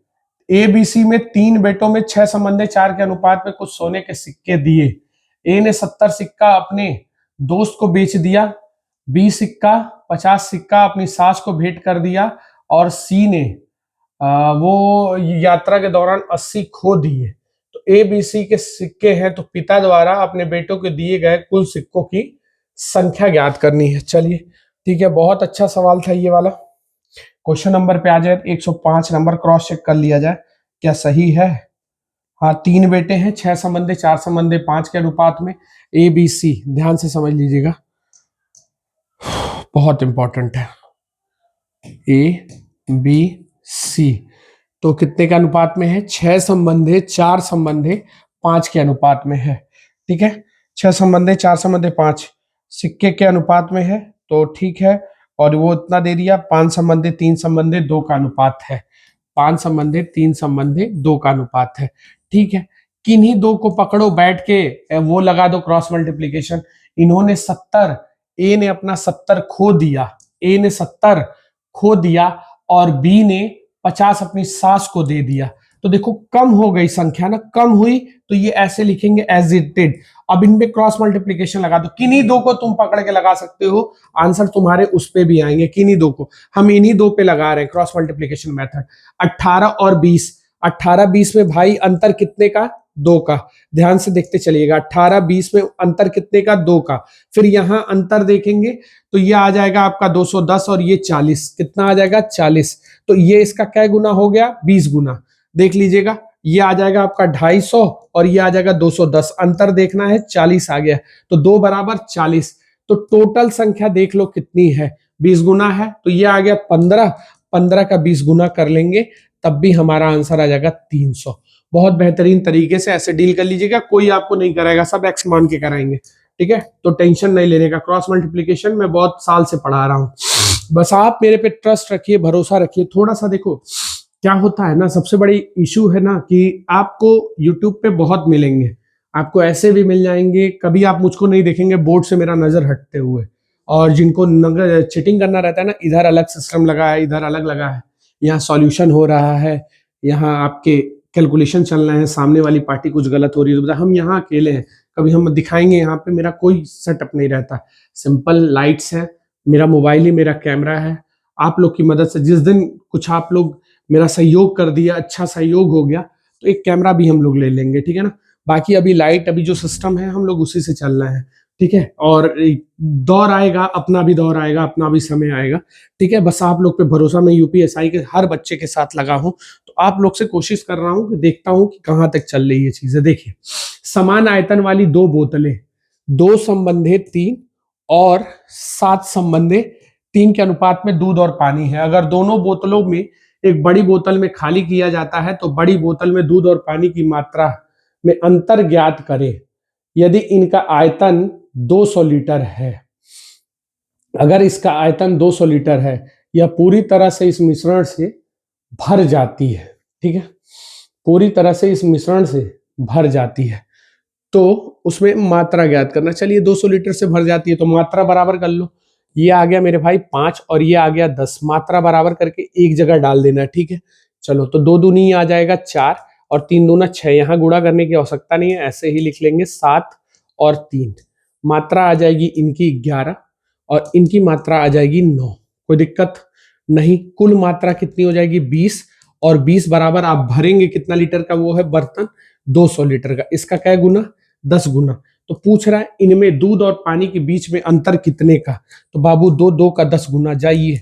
एबीसी में 3 बेटों में 6 संबंधी 4 के अनुपात में कुछ सोने के सिक्के दिए। ए ने 70 सिक्का अपने दोस्त को बेच दिया, बी सिक्का 50 सिक्का अपनी सास को भेंट कर दिया, और सी ने वो यात्रा के दौरान 80 खो दिए। तो ए बी सी के सिक्के हैं, तो पिता द्वारा अपने बेटों को दिए गए कुल सिक्कों की संख्या ज्ञात करनी है। चलिए ठीक है, बहुत अच्छा सवाल था ये वाला। क्वेश्चन नंबर पे आ जाए, 105 नंबर क्रॉस चेक कर लिया जाए क्या सही है। हाँ, 3 बेटे हैं, 6 संबंधे, 4 संबंधे, 5 के अनुपात में, ए बी सी। ध्यान से समझ लीजिएगा, बहुत इंपॉर्टेंट है। ए बी सी तो कितने के अनुपात में है? 6 संबंधे, 4 संबंधे, 5 के अनुपात में है। ठीक है, 6 संबंधे, 4 संबंधे, 5 सिक्के के अनुपात में है, तो ठीक है। और वो इतना दे दिया, 5 संबंधे, 3 संबंधे, 2 का अनुपात है। 5 संबंधे, 3 संबंधे, 2 का अनुपात है। ठीक है, किन्हीं दो को पकड़ो बैठ के, वो लगा दो क्रॉस मल्टीप्लीकेशन। इन्होंने 70, ए ने अपना 70 खो दिया, ए ने 70 खो दिया और बी ने 50 अपनी सास को दे दिया। तो देखो कम हो गई संख्या ना, कम हुई तो ये ऐसे लिखेंगे एज इट डिड। अब इनमें क्रॉस मल्टीप्लीकेशन लगा दो, किन्हीं दो को तुम पकड़ के लगा सकते हो, आंसर तुम्हारे उस पे भी आएंगे। किन्हीं दो को हम इन्हीं दो पे लगा रहे हैं क्रॉस मल्टीप्लीकेशन मेथड। 18 और 20, 18 20 में भाई अंतर कितने का? 2 का। ध्यान से देखते चलिएगा, 18 20 में अंतर कितने का? 2 का। फिर यहां अंतर देखेंगे तो ये आ जाएगा आपका 210 और ये 40, कितना आ जाएगा? 40। तो ये इसका क्या गुना हो गया? 20 गुना। देख लीजिएगा, ये आ जाएगा आपका 250 और ये आ जाएगा 210। अंतर देखना है, 40 आ गया, तो 2 बराबर 40। तो टोटल संख्या देख लो कितनी है, 20 गुना है, तो ये आ गया 15। 15 का 20 गुना कर लेंगे तब भी हमारा आंसर आ जाएगा 300। बहुत बेहतरीन तरीके से ऐसे डील कर लीजिएगा, कोई आपको नहीं कराएगा, सब एक्स मान के कराएंगे। ठीक है, तो टेंशन नहीं लेने का। क्रॉस मल्टीप्लीकेशन मैं बहुत साल से पढ़ा रहा हूँ, बस आप मेरे पे ट्रस्ट रखिए, भरोसा रखिए। थोड़ा सा देखो क्या होता है ना, सबसे बड़ी इशू है ना कि आपको यूट्यूब पे बहुत मिलेंगे, आपको ऐसे भी मिल जाएंगे, कभी आप मुझको नहीं देखेंगे बोर्ड से मेरा नजर हटते हुए। और जिनको चीटिंग करना रहता है ना, इधर अलग सिस्टम लगा है, इधर अलग लगा है, यहाँ सॉल्यूशन हो रहा है, यहाँ आपके कैलकुलेशन चल रहे हैं, सामने वाली पार्टी कुछ गलत हो रही है, तो हम यहाँ अकेले हैं। कभी हम दिखाएंगे, यहाँ पे मेरा कोई सेटअप नहीं रहता, सिंपल लाइट्स है, मेरा मोबाइल ही मेरा कैमरा है। आप लोग की मदद से जिस दिन कुछ आप लोग मेरा सहयोग कर दिया, अच्छा सहयोग हो गया, तो एक कैमरा भी हम लोग ले लेंगे। ठीक है ना, बाकी अभी लाइट, अभी जो सिस्टम है हम लोग उसी से चल रहे हैं। ठीक है, और दौर आएगा, अपना भी दौर आएगा, अपना भी समय आएगा। ठीक है, बस आप लोग पे भरोसा, मैं यूपीएसआई के हर बच्चे के साथ लगा हूं, तो आप लोग से कोशिश कर रहा हूं कि देखता हूं कि कहां तक चल रही है चीजें। देखिए, समान आयतन वाली 2 बोतलें, 2 संबंधे 3 और 7 संबंधे 3 के अनुपात में दूध और पानी है। अगर दोनों बोतलों में एक बड़ी बोतल में खाली किया जाता है तो बड़ी बोतल में दूध और पानी की मात्रा में अंतर ज्ञात करें यदि इनका आयतन 200 लीटर है। अगर इसका आयतन 200 लीटर है, यह पूरी तरह से इस मिश्रण से भर जाती है। ठीक है, पूरी तरह से इस मिश्रण से भर जाती है, तो उसमें मात्रा ज्ञात करना। चलिए 200 लीटर से भर जाती है तो मात्रा बराबर कर लो, ये आ गया मेरे भाई 5 और ये आ गया 10, मात्रा बराबर करके एक जगह डाल देना। ठीक है, चलो तो 2 दूनी आ जाएगा 4 और 3 दूना 6, यहाँ गुणा करने की आवश्यकता नहीं है, ऐसे ही लिख लेंगे 7 और 3। मात्रा आ जाएगी इनकी 11 और इनकी मात्रा आ जाएगी 9, कोई दिक्कत नहीं। कुल मात्रा कितनी हो जाएगी? 20 और 20 बराबर आप भरेंगे कितना लीटर का वो है बर्तन? 200 लीटर का। इसका क्या गुना? 10 गुना। तो पूछ रहा है इनमें दूध और पानी के बीच में अंतर कितने का, तो बाबू 2 2 का 10 गुना। जाइए,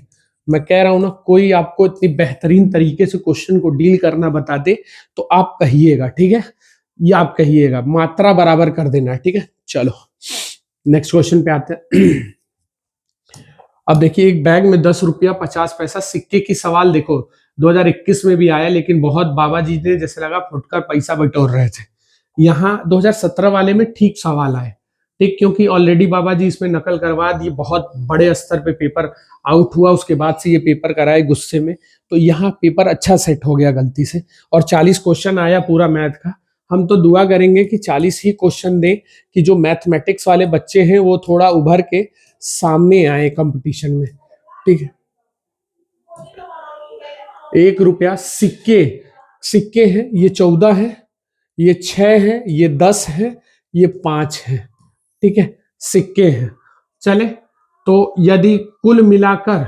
मैं कह रहा हूं ना, कोई आपको इतनी बेहतरीन तरीके से क्वेश्चन को डील करना बता दे तो आप कहिएगा। ठीक है, ये आप कहिएगा, मात्रा बराबर कर देना। ठीक है, चलो नेक्स्ट क्वेश्चन पे आते हैं। अब देखिए, एक बैग में 10 रुपया 50 पैसा सिक्के की सवाल देखो 2021 में भी आया, लेकिन बहुत बाबा जी ने जैसे लगा फुटकर पैसा बटोर रहे थे। यहाँ 2017 वाले में ठीक सवाल आए, ठीक, क्योंकि ऑलरेडी बाबा जी इसमें नकल करवा दिए, बहुत बड़े स्तर पे पेपर आउट हुआ, उसके बाद से ये पेपर कराए गुस्से में, तो यहाँ पेपर अच्छा सेट हो गया गलती से, और 40 क्वेश्चन आया पूरा मैथ का। हम तो दुआ करेंगे कि 40 ही क्वेश्चन दे, कि जो मैथमेटिक्स वाले बच्चे हैं वो थोड़ा उभर के सामने आए कंपटीशन में। ठीक है, 1 रुपया सिक्के, सिक्के हैं, ये 14 है, ये 6 है, ये 10 है, ये 5 है। ठीक है, सिक्के हैं। चले, तो यदि कुल मिलाकर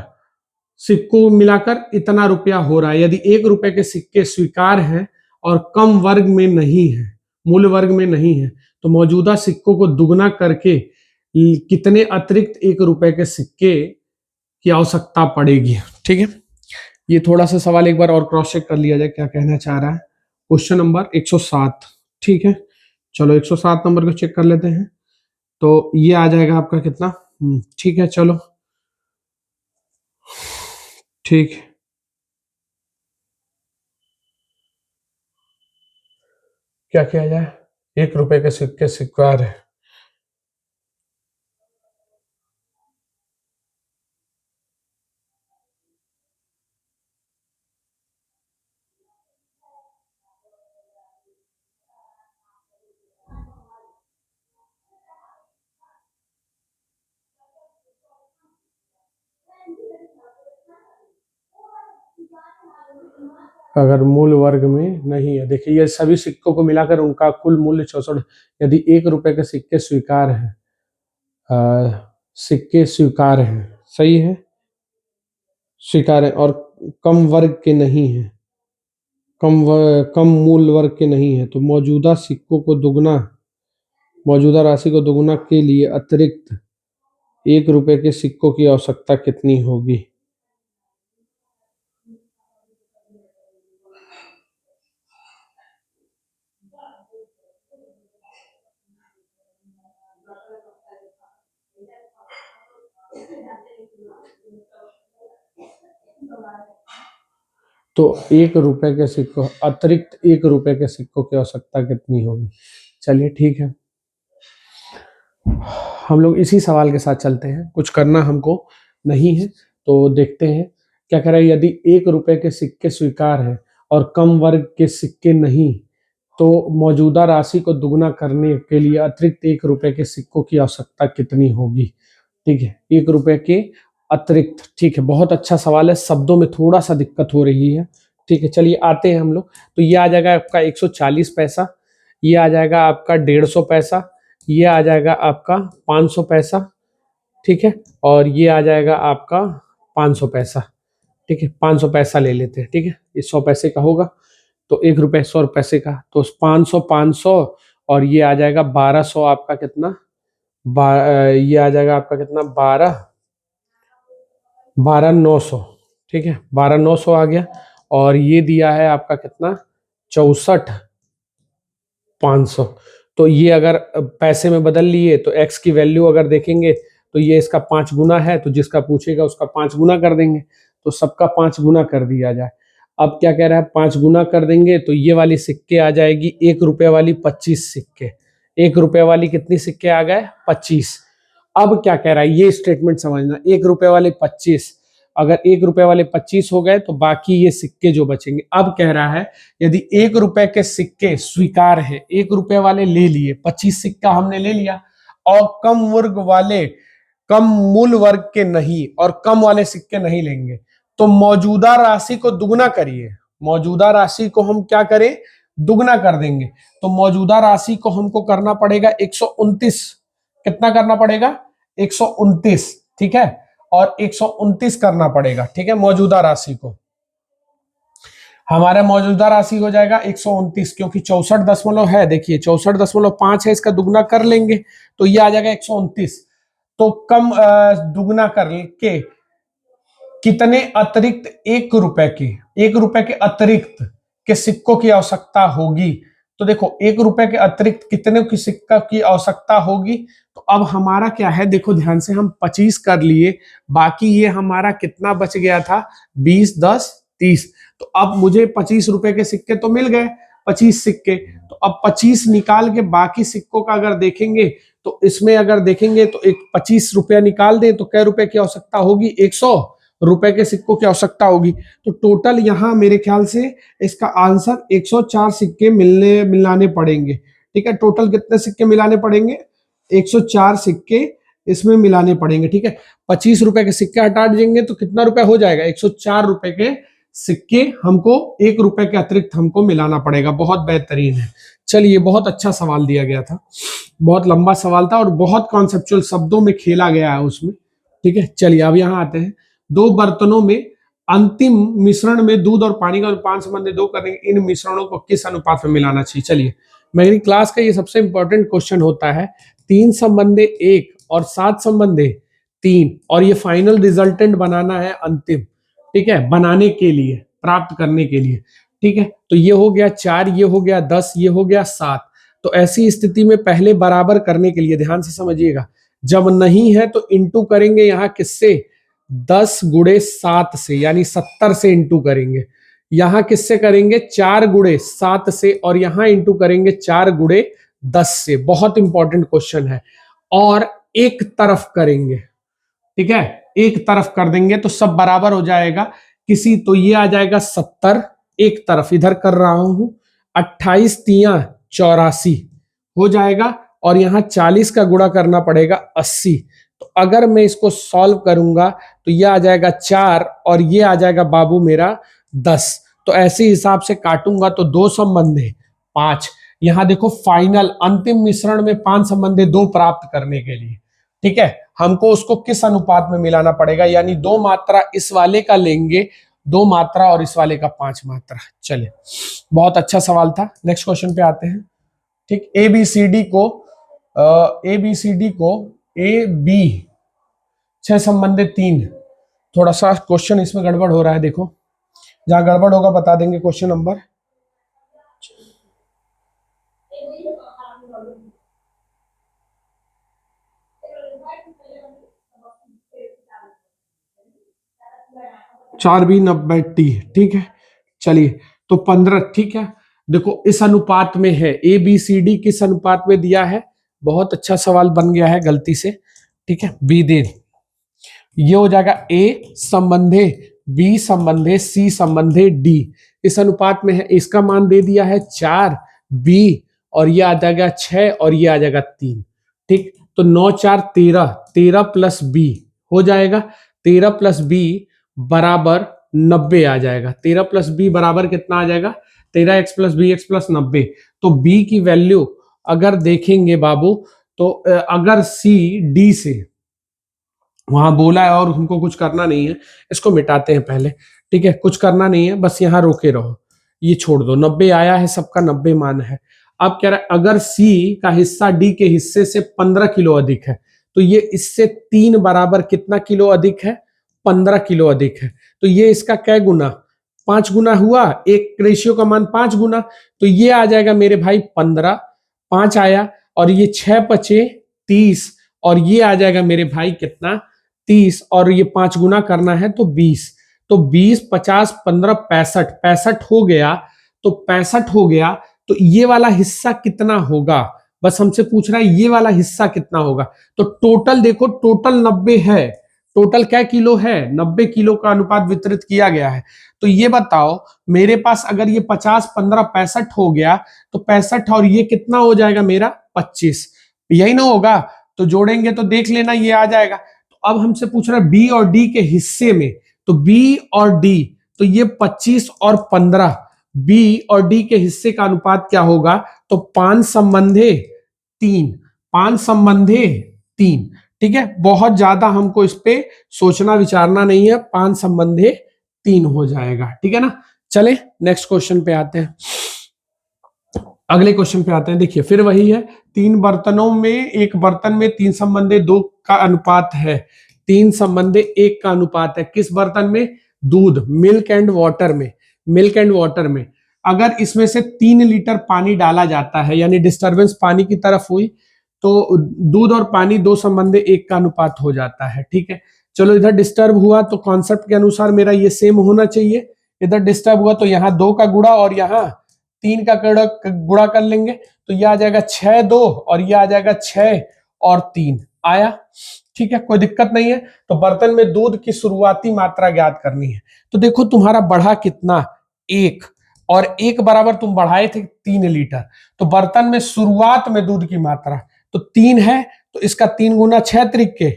सिक्कों मिलाकर इतना रुपया हो रहा है, यदि 1 रुपए के सिक्के स्वीकार हैं और कम वर्ग में नहीं है, मूल वर्ग में नहीं है, तो मौजूदा सिक्कों को दुगना करके कितने अतिरिक्त 1 रुपए के सिक्के की आवश्यकता पड़ेगी। ठीक है, ये थोड़ा सा सवाल एक बार और क्रॉस चेक कर लिया जाए क्या कहना चाह रहा है। Question number 107। ठीक है, चलो 107 नंबर को चेक कर लेते हैं। तो ये आ जाएगा आपका कितना, ठीक है चलो ठीक है। क्या किया जाए, 1 रुपए के सिक्के स्वीकार है। अगर मूल वर्ग में नहीं है, देखिए ये सभी सिक्कों को मिलाकर उनका कुल मूल्य 64, यदि 1 रुपए के सिक्के स्वीकार है, सिक्के स्वीकार हैं, सही है, स्वीकार है और कम वर्ग के नहीं है, कम मूल वर्ग के नहीं है, तो मौजूदा सिक्कों को दुगना, मौजूदा राशि को दुगना के लिए अतिरिक्त 1 रुपए के सिक्कों की आवश्यकता कितनी होगी। तो 1 रुपए के सिक्कों, अतिरिक्त 1 रुपए के सिक्कों की आवश्यकता कितनी होगी। चलिए ठीक है, हम लोग इसी सवाल के साथ चलते हैं, कुछ करना हमको नहीं है। तो देखते हैं क्या कह रहा है, यदि 1 रुपए के सिक्के स्वीकार है और कम वर्ग के सिक्के नहीं, तो मौजूदा राशि को दुगना करने के लिए अतिरिक्त 1 रुपए के सिक्कों की आवश्यकता कितनी होगी। ठीक है, 1 रुपए के अतिरिक्त, ठीक है, बहुत अच्छा सवाल है, शब्दों में थोड़ा सा दिक्कत हो रही है। ठीक है, चलिए आते हैं हम लोग। तो ये आ जाएगा आपका 140 पैसा, ये आ जाएगा आपका 150 पैसा, ये आ जाएगा आपका 500 पैसा, ठीक है, और ये आ जाएगा आपका 500 पैसा। ठीक है, 500 पैसा ले लेते हैं। ठीक है, ये 100 पैसे का होगा, तो 1 रुपए 100 पैसे का, तो 500 500 और ये आ जाएगा 1200 आपका कितना, ये आ जाएगा आपका कितना, 12,900। ठीक है, 12,900 आ गया, और ये दिया है आपका कितना, 64,500। तो ये अगर पैसे में बदल लिए तो एक्स की वैल्यू अगर देखेंगे तो ये इसका 5 गुना है, तो जिसका पूछेगा उसका 5 गुना कर देंगे, तो सबका 5 गुना कर दिया जाए। अब क्या कह रहा है, 5 गुना कर देंगे तो ये वाली सिक्के आ जाएगी 1 रुपए वाली 25 सिक्के, 1 रुपए वाली कितनी सिक्के आ गए, 25। अब क्या कह रहा है, ये स्टेटमेंट समझना, 1 रुपए वाले 25, अगर 1 रुपए वाले 25 हो गए तो बाकी ये सिक्के जो बचेंगे। अब कह रहा है यदि 1 रुपए के सिक्के स्वीकार है, 1 रुपए वाले ले लिए, 25 सिक्का हमने ले लिया, और कम वर्ग वाले, कम मूल वर्ग के नहीं और कम वाले सिक्के नहीं लेंगे, तो मौजूदा राशि को दुगना करिए। मौजूदा राशि को हम क्या करें, दुगना कर देंगे। तो मौजूदा राशि को हमको करना पड़ेगा 129, कितना करना पड़ेगा, 129। ठीक है, और 129 करना पड़ेगा। ठीक है, मौजूदा राशि को, हमारा मौजूदा राशि हो जाएगा 129, क्योंकि 64 है, देखिए 64.5 है, इसका दुगना कर लेंगे तो ये आ जाएगा 129। तो कम दुगना करके कितने अतिरिक्त 1 रुपए के, 1 रुपए के अतिरिक्त के सिक्कों की आवश्यकता होगी। तो देखो 1 रुपए के अतिरिक्त कितने की सिक्का की आवश्यकता होगी। तो अब हमारा क्या है, देखो ध्यान से, हम 25 कर लिए, बाकी ये हमारा कितना बच गया था, 20 10 30। तो अब मुझे 25 रुपए के सिक्के तो मिल गए, 25 सिक्के। तो अब 25 निकाल के बाकी सिक्कों का अगर देखेंगे तो इसमें अगर देखेंगे तो एक 25 रुपया निकाल दें तो कै रुपए की आवश्यकता होगी, 100 रुपए के सिक्कों की आवश्यकता होगी। तो टोटल यहां मेरे ख्याल से इसका आंसर 104 सिक्के मिलाने पड़ेंगे। ठीक है, टोटल कितने सिक्के मिलाने पड़ेंगे, 104 सिक्के इसमें मिलाने पड़ेंगे। ठीक है, 25 रुपए के सिक्के हटा देंगे तो कितना रुपए हो जाएगा, 104 रुपए के सिक्के हमको 1 रुपए के अतिरिक्त हमको मिलाना पड़ेगा। बहुत बेहतरीन है। चलिए, बहुत अच्छा सवाल दिया गया था, बहुत लंबा सवाल था और बहुत कॉन्सेप्चुअल शब्दों में खेला गया है उसमें। ठीक है, चलिए अब यहाँ आते हैं, दो बर्तनों में अंतिम मिश्रण में दूध और पानी का अनुपात संबंधी दो करेंगे, इन मिश्रणों को किस अनुपात में मिलाना चाहिए। चलिए, मेरी क्लास का ये सबसे इंपॉर्टेंट क्वेश्चन होता है, 3 संबंधी 1 और 7 संबंध है 3, और ये फाइनल रिजल्टेंट बनाना है अंतिम, ठीक है, बनाने के लिए, प्राप्त करने के लिए, ठीक है। तो ये हो गया 4, ये हो गया 10, ये हो गया 7। तो ऐसी स्थिति में पहले बराबर करने के लिए ध्यान से समझिएगा, जब नहीं है तो इंटू करेंगे यहां किससे, 10 गुणे 7 से, यानी 70 से इंटू करेंगे। यहां किससे करेंगे, 4 गुणे 7 से, और यहां इंटू करेंगे 4 गुणे 10 से। बहुत इंपॉर्टेंट क्वेश्चन है। और एक तरफ करेंगे, ठीक है, एक तरफ कर देंगे तो सब बराबर हो जाएगा। किसी तो ये आ जाएगा 70, एक तरफ इधर कर रहा हूं, 28 तिया 84 हो जाएगा, और यहां 40 का गुणा करना पड़ेगा 80। तो अगर मैं इसको सॉल्व करूंगा तो ये आ जाएगा 4, और ये आ जाएगा बाबू मेरा 10। तो ऐसे हिसाब से काटूंगा तो 2 संबंध है 5। यहां देखो फाइनल अंतिम मिश्रण में 5 संबंध 2 प्राप्त करने के लिए, ठीक है, हमको उसको किस अनुपात में मिलाना पड़ेगा, यानी 2 मात्रा इस वाले का लेंगे 2 मात्रा, और इस वाले का 5 मात्रा। चलिए, बहुत अच्छा सवाल था। नेक्स्ट क्वेश्चन पे आते हैं। ठीक, एबीसीडी को ए बी 6 संबंधित 3। थोड़ा सा क्वेश्चन इसमें गड़बड़ हो रहा है, देखो जहां गड़बड़ होगा बता देंगे। क्वेश्चन नंबर 4 भी 90, ठीक है। चलिए, तो 15, ठीक है। देखो इस अनुपात में है, ए बी सी डी किस अनुपात में दिया है, बहुत अच्छा सवाल बन गया है गलती से, ठीक है। बी दे, ये हो जाएगा ए संबंधे बी संबंधे सी संबंधे डी, इस अनुपात में है। इसका मान दे दिया है 4 बी, और ये आ जाएगा 6, और ये आ जाएगा 3, ठीक। तो 9 4 13, 13 प्लस बी हो जाएगा, 13 प्लस बी बराबर 90 आ जाएगा। 13 प्लस बी बराबर कितना आ जाएगा, 13x plus B x plus 90। तो बी की वैल्यू अगर देखेंगे बाबू, तो अगर सी डी से वहां बोला है और हमको कुछ करना नहीं है, इसको मिटाते हैं पहले, ठीक है, कुछ करना नहीं है, बस यहाँ रोके रहो, ये छोड़ दो। 90 आया है, सबका 90 मान है। अब कह रहा है अगर सी का हिस्सा डी के हिस्से से 15 किलो अधिक है, तो ये इससे 3 बराबर कितना किलो अधिक है, 15 किलो अधिक है। तो ये इसका क्या गुना, 5 गुना हुआ, एक रेशियो का मान 5 गुना, तो ये आ जाएगा मेरे भाई 15, 5 आया, और ये 6 पचे 30, और ये आ जाएगा मेरे भाई कितना 30, और ये 5 गुना करना है तो 20। तो 20 50 15 65, 65 हो गया, तो 65 हो गया। तो ये वाला हिस्सा कितना होगा, बस हमसे पूछ रहा है ये वाला हिस्सा कितना होगा। तो टोटल देखो, टोटल 90 है, टोटल क्या किलो है, 90 किलो का अनुपात वितरित किया गया है। तो ये बताओ मेरे पास अगर ये 50 15 65 हो गया, तो 65 और ये कितना हो जाएगा मेरा 25, यही ना होगा। तो जोड़ेंगे तो देख लेना ये आ जाएगा। तो अब हमसे पूछ रहा है बी और डी के हिस्से में, तो बी और डी, तो ये 25 और 15, बी और डी के हिस्से का अनुपात क्या होगा, तो 5 संबंधे 3, 5 संबंधे 3, ठीक है। बहुत ज्यादा हमको इस पे सोचना विचारना नहीं है, 5 संबंधे 3 हो जाएगा, ठीक है ना। चले नेक्स्ट क्वेश्चन पे आते हैं, अगले क्वेश्चन पे आते हैं। देखिए फिर वही है, 3 बर्तनों में, एक बर्तन में 3 संबंधे 2 का अनुपात है, 3 संबंधे 1 का अनुपात है। किस बर्तन में, दूध, मिल्क एंड वाटर में, मिल्क एंड वाटर में। अगर इसमें से 3 लीटर पानी डाला जाता है, यानी डिस्टर्बेंस पानी की तरफ हुई, तो दूध और पानी 2 संबंधे 1 का अनुपात हो जाता है, ठीक है। चलो इधर डिस्टर्ब हुआ तो कॉन्सेप्ट के अनुसार मेरा ये सेम होना चाहिए। इधर डिस्टर्ब हुआ तो यहाँ 2 का गुणा और यहाँ 3 का गुणा कर लेंगे, तो ये आ जाएगा 6 2, और ये आ जाएगा 6 और 3 आया, ठीक है, कोई दिक्कत नहीं है। तो बर्तन में दूध की शुरुआती मात्रा ज्ञात करनी है। तो देखो तुम्हारा बढ़ा कितना 1, और 1 बराबर तुम बढ़ाए थे 3 लीटर, तो बर्तन में शुरुआत में दूध की मात्रा तो 3 है, तो इसका 3 गुना 6 त्रिके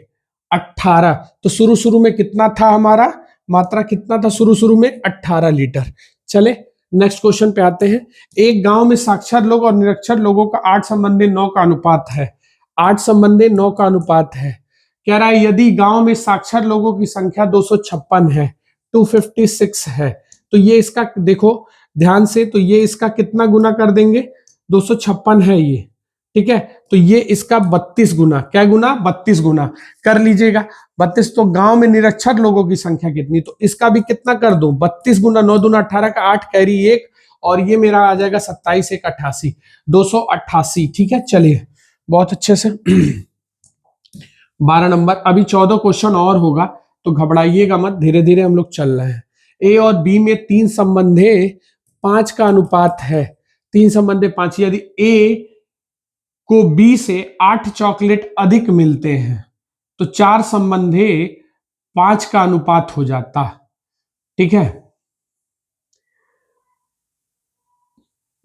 18। तो शुरू में कितना था हमारा मात्रा, कितना था शुरू में 18 लीटर। चले नेक्स्ट क्वेश्चन पे आते हैं। एक गांव में साक्षर लोग और निरक्षर लोगों का 8 संबंधे 9 का अनुपात है, 8 संबंधे 9 का अनुपात है। कह रहा है यदि गांव में साक्षर लोगों की संख्या 256 है, 256 है, तो ये इसका देखो ध्यान से, तो ये इसका कितना गुना कर देंगे, 256 है ये, ठीक है, तो ये इसका 32 गुना, क्या गुना, 32 गुना कर लीजिएगा। 32 तो गांव में निरक्षर लोगों की संख्या कितनी, तो इसका भी कितना कर दूं, 32 गुना 9 दूना 18 का 8 कैरी 1, और ये मेरा आ जाएगा 27 1 88, 288। ठीक है, चलिए बहुत अच्छे से 12 नंबर। अभी 14 क्वेश्चन और होगा, तो घबराइएगा मत, धीरे धीरे हम लोग चल रहे हैं। ए और बी में 3 संबंधे 5 का अनुपात है, 3 संबंधे 5, यदि ए को बी से 8 चॉकलेट अधिक मिलते हैं तो 4 संबंधे 5 का अनुपात हो जाता। ठीक है,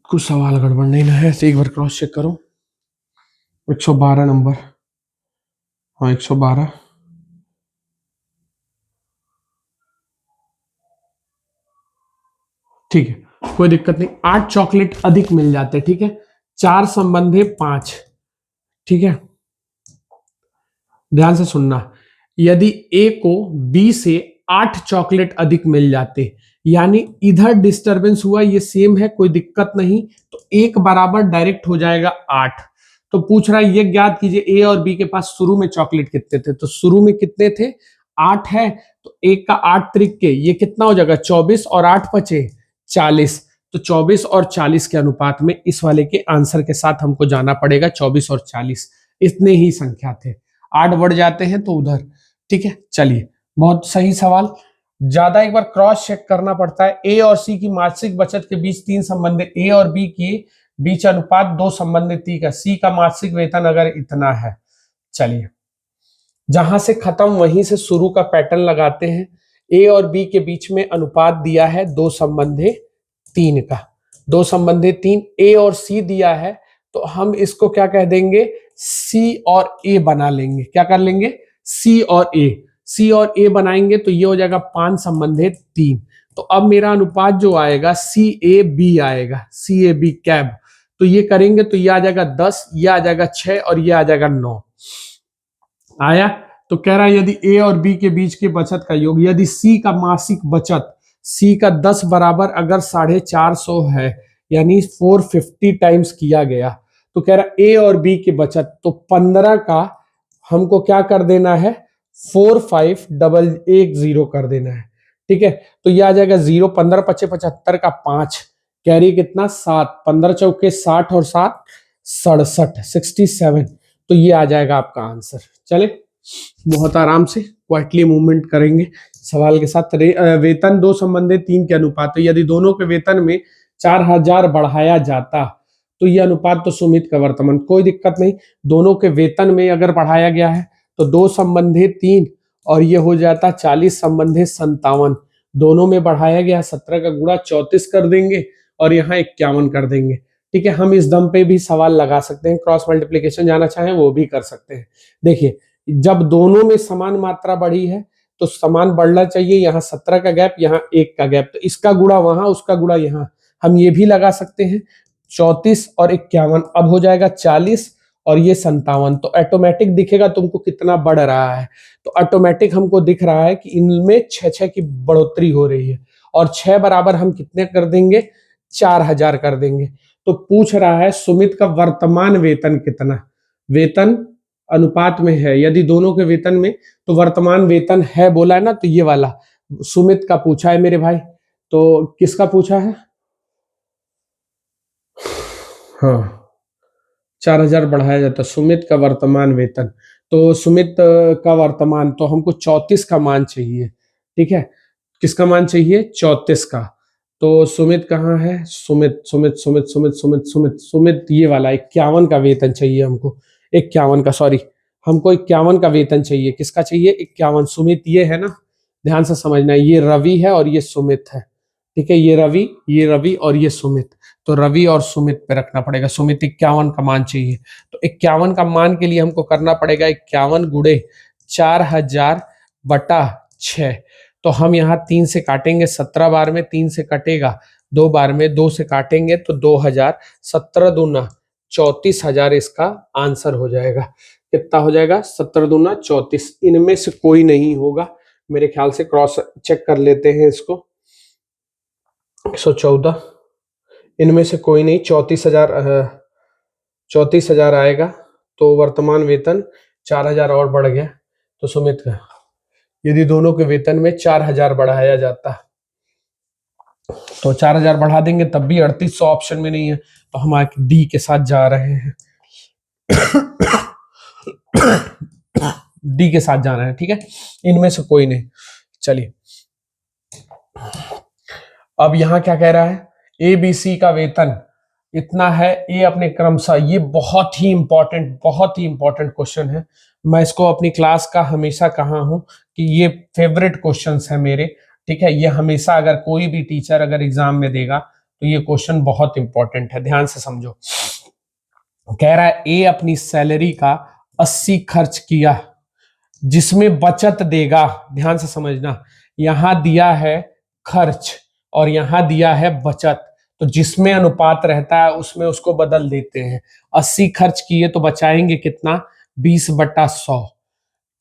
कुछ सवाल गड़बड़ नहीं ना है, एक बार क्रॉस चेक करो। 112 नंबर, हाँ 112। ठीक है, कोई दिक्कत नहीं, 8 चॉकलेट अधिक मिल जाते। ठीक है, 4 संबंधे 5। ठीक है, ध्यान से सुनना, यदि ए को बी से 8 चॉकलेट अधिक मिल जाते, यानी इधर डिस्टरबेंस हुआ, ये सेम है, कोई दिक्कत नहीं, तो एक बराबर डायरेक्ट हो जाएगा 8। तो पूछ रहा है ये ज्ञात कीजिए ए और बी के पास शुरू में चॉकलेट कितने थे, तो शुरू में कितने थे, 8 है, तो एक का 8 त्रिक के ये कितना हो जाएगा 24, और 8 बचे 40, तो 24 और 40 के अनुपात में इस वाले के आंसर के साथ हमको जाना पड़ेगा, 24 और 40 इतने ही संख्या थे, 8 बढ़ जाते हैं तो उधर। ठीक है, चलिए बहुत सही सवाल। ज्यादा एक बार क्रॉस चेक करना पड़ता है। ए और सी की मासिक बचत के बीच 3 संबंध, ए और बी के बीच अनुपात 2 संबंध 3 का, सी का मासिक वेतन अगर इतना है। चलिए जहां से खत्म वहीं से शुरू का पैटर्न लगाते हैं। ए और बी के बीच में अनुपात दिया है 2 संबंधे 3 का, 2 संबंधे 3, ए और सी दिया है, तो हम इसको क्या कह देंगे, सी और ए बना लेंगे। क्या कर लेंगे, सी और ए, सी और ए बनाएंगे तो ये हो जाएगा 5 संबंधे 3। तो अब मेरा अनुपात जो आएगा सी ए बी आएगा, सी ए बी कैब, तो ये करेंगे तो ये आ जाएगा 10, ये आ जाएगा 6 और ये आ जाएगा 9। आया, तो कह रहा है यदि ए और बी के बीच की बचत का योग, यदि सी का मासिक बचत, सी का 10 बराबर अगर 450 है, यानी 450 टाइम्स किया गया, तो कह रहा ए और बी की बचत, तो 15 का हमको क्या कर देना है, 4510 कर देना है। ठीक है, तो ये आ जाएगा 0, 15 पचे 75 का 5, कैरी कितना 7, 15 चौके 60 और 7 67, 67, तो ये आ जाएगा आपका आंसर। चले बहुत आराम से क्वाइटली मूवमेंट करेंगे सवाल के साथ। वेतन 2 संबंधित 3 के अनुपात, तो यदि दोनों के वेतन में 4000 बढ़ाया जाता तो ये अनुपात तो सुमित का वर्तमान, कोई दिक्कत नहीं, दोनों के वेतन में अगर बढ़ाया गया है तो 2 संबंधित 3 और ये हो जाता 40 संबंधित 57, दोनों में बढ़ाया गया 17 का गुणा 34 कर देंगे और यहाँ 51 कर देंगे। ठीक है, हम इस दम पे भी सवाल लगा सकते हैं, क्रॉस मल्टीप्लीकेशन जाना चाहें वो भी कर सकते हैं। देखिए जब दोनों में समान मात्रा बढ़ी है तो समान बढ़ना चाहिए, यहाँ 17 का गैप, यहाँ 1 का गैप, तो इसका गुणा वहां उसका गुणा यहाँ, हम ये भी लगा सकते हैं। 34 और 51 अब हो जाएगा 40 और ये 57, तो ऑटोमेटिक दिखेगा तुमको कितना बढ़ रहा है, तो ऑटोमेटिक हमको दिख रहा है कि इनमें 6 की बढ़ोतरी हो रही है, और 6 बराबर हम कितने कर देंगे, 4000 कर देंगे। तो पूछ रहा है सुमित का वर्तमान वेतन कितना, वेतन अनुपात में है, यदि दोनों के वेतन में, तो वर्तमान वेतन है बोला है ना, तो ये वाला सुमित का पूछा है मेरे भाई, तो किसका पूछा है, हाँ 4000 बढ़ाया जाता सुमित का वर्तमान वेतन, तो सुमित का वर्तमान, तो हमको 34 का मान चाहिए। ठीक है, किसका मान चाहिए, 34 का, तो सुमित कहाँ है, सुमित सुमित सुमित सुमित सुमित सुमित सुमित ये वाला 51 का वेतन चाहिए हमको, 51 का, सॉरी हमको 51 का वेतन चाहिए, किसका चाहिए 51, सुमित ये है ना, ध्यान से समझना, ये रवि है और ये सुमित है। ठीक है, ये रवि और ये सुमित, तो रवि और सुमित पे रखना पड़ेगा, सुमित 51 का मान चाहिए, तो 51 का मान के लिए हमको करना पड़ेगा 51 गुणे 4000 बटा 6, तो हम यहाँ 3 से काटेंगे, 17 बार में 3 से कटेगा, 2 बार में 2 से काटेंगे तो 2000, 17 दूना 34,000 इसका आंसर हो जाएगा। कितना हो जाएगा, 17 दूना 34, इनमें से कोई नहीं होगा मेरे ख्याल से, क्रॉस चेक कर लेते हैं इसको, 114, इनमें से कोई नहीं, 34,000 34,000 आएगा, तो वर्तमान वेतन 4,000 और बढ़ गया। तो सुमित का यदि दोनों के वेतन में 4,000 बढ़ाया जाता तो 4,000 बढ़ा देंगे, तब भी 3800 ऑप्शन में नहीं है, तो हम डी के साथ जा रहे हैं। डी के साथ जाना है, ठीक है, इनमें से कोई नहीं। चलिए अब यहां क्या कह रहा है, ए बी सी का वेतन इतना है, ए अपने क्रमशः, ये बहुत ही इंपॉर्टेंट क्वेश्चन है। मैं इसको अपनी क्लास का हमेशा कहा हूं कि ये फेवरेट क्वेश्चंस है मेरे, ठीक है। ये हमेशा अगर कोई भी टीचर अगर एग्जाम में देगा तो ये क्वेश्चन बहुत इंपॉर्टेंट है, ध्यान से समझो। कह रहा है ए अपनी सैलरी का 80 खर्च किया, जिसमें बचत देगा, ध्यान से समझना, यहां दिया है खर्च और यहां दिया है बचत, तो जिसमें अनुपात रहता है उसमें उसको बदल देते हैं। 80 खर्च किए तो बचाएंगे कितना, 20/100।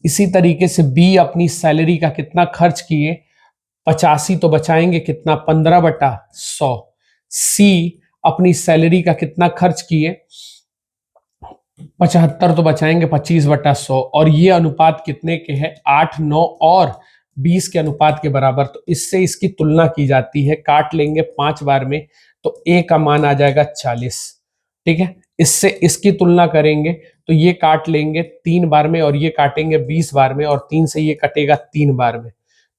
इसी तरीके से बी अपनी सैलरी का कितना खर्च किए, 85, तो बचाएंगे कितना, 15/100। सी अपनी सैलरी का कितना खर्च किए, 75, तो बचाएंगे 25/100, और ये अनुपात कितने के हैं, 8, 9 और 20 के अनुपात के बराबर। तो इससे इसकी तुलना की जाती है, काट लेंगे 5 बार में, तो ए का मान आ जाएगा 40, ठीक है। इससे इसकी तुलना करेंगे तो ये काट लेंगे 3 बार में और ये काटेंगे 20 बार में, और 3 से ये कटेगा 3 बार में,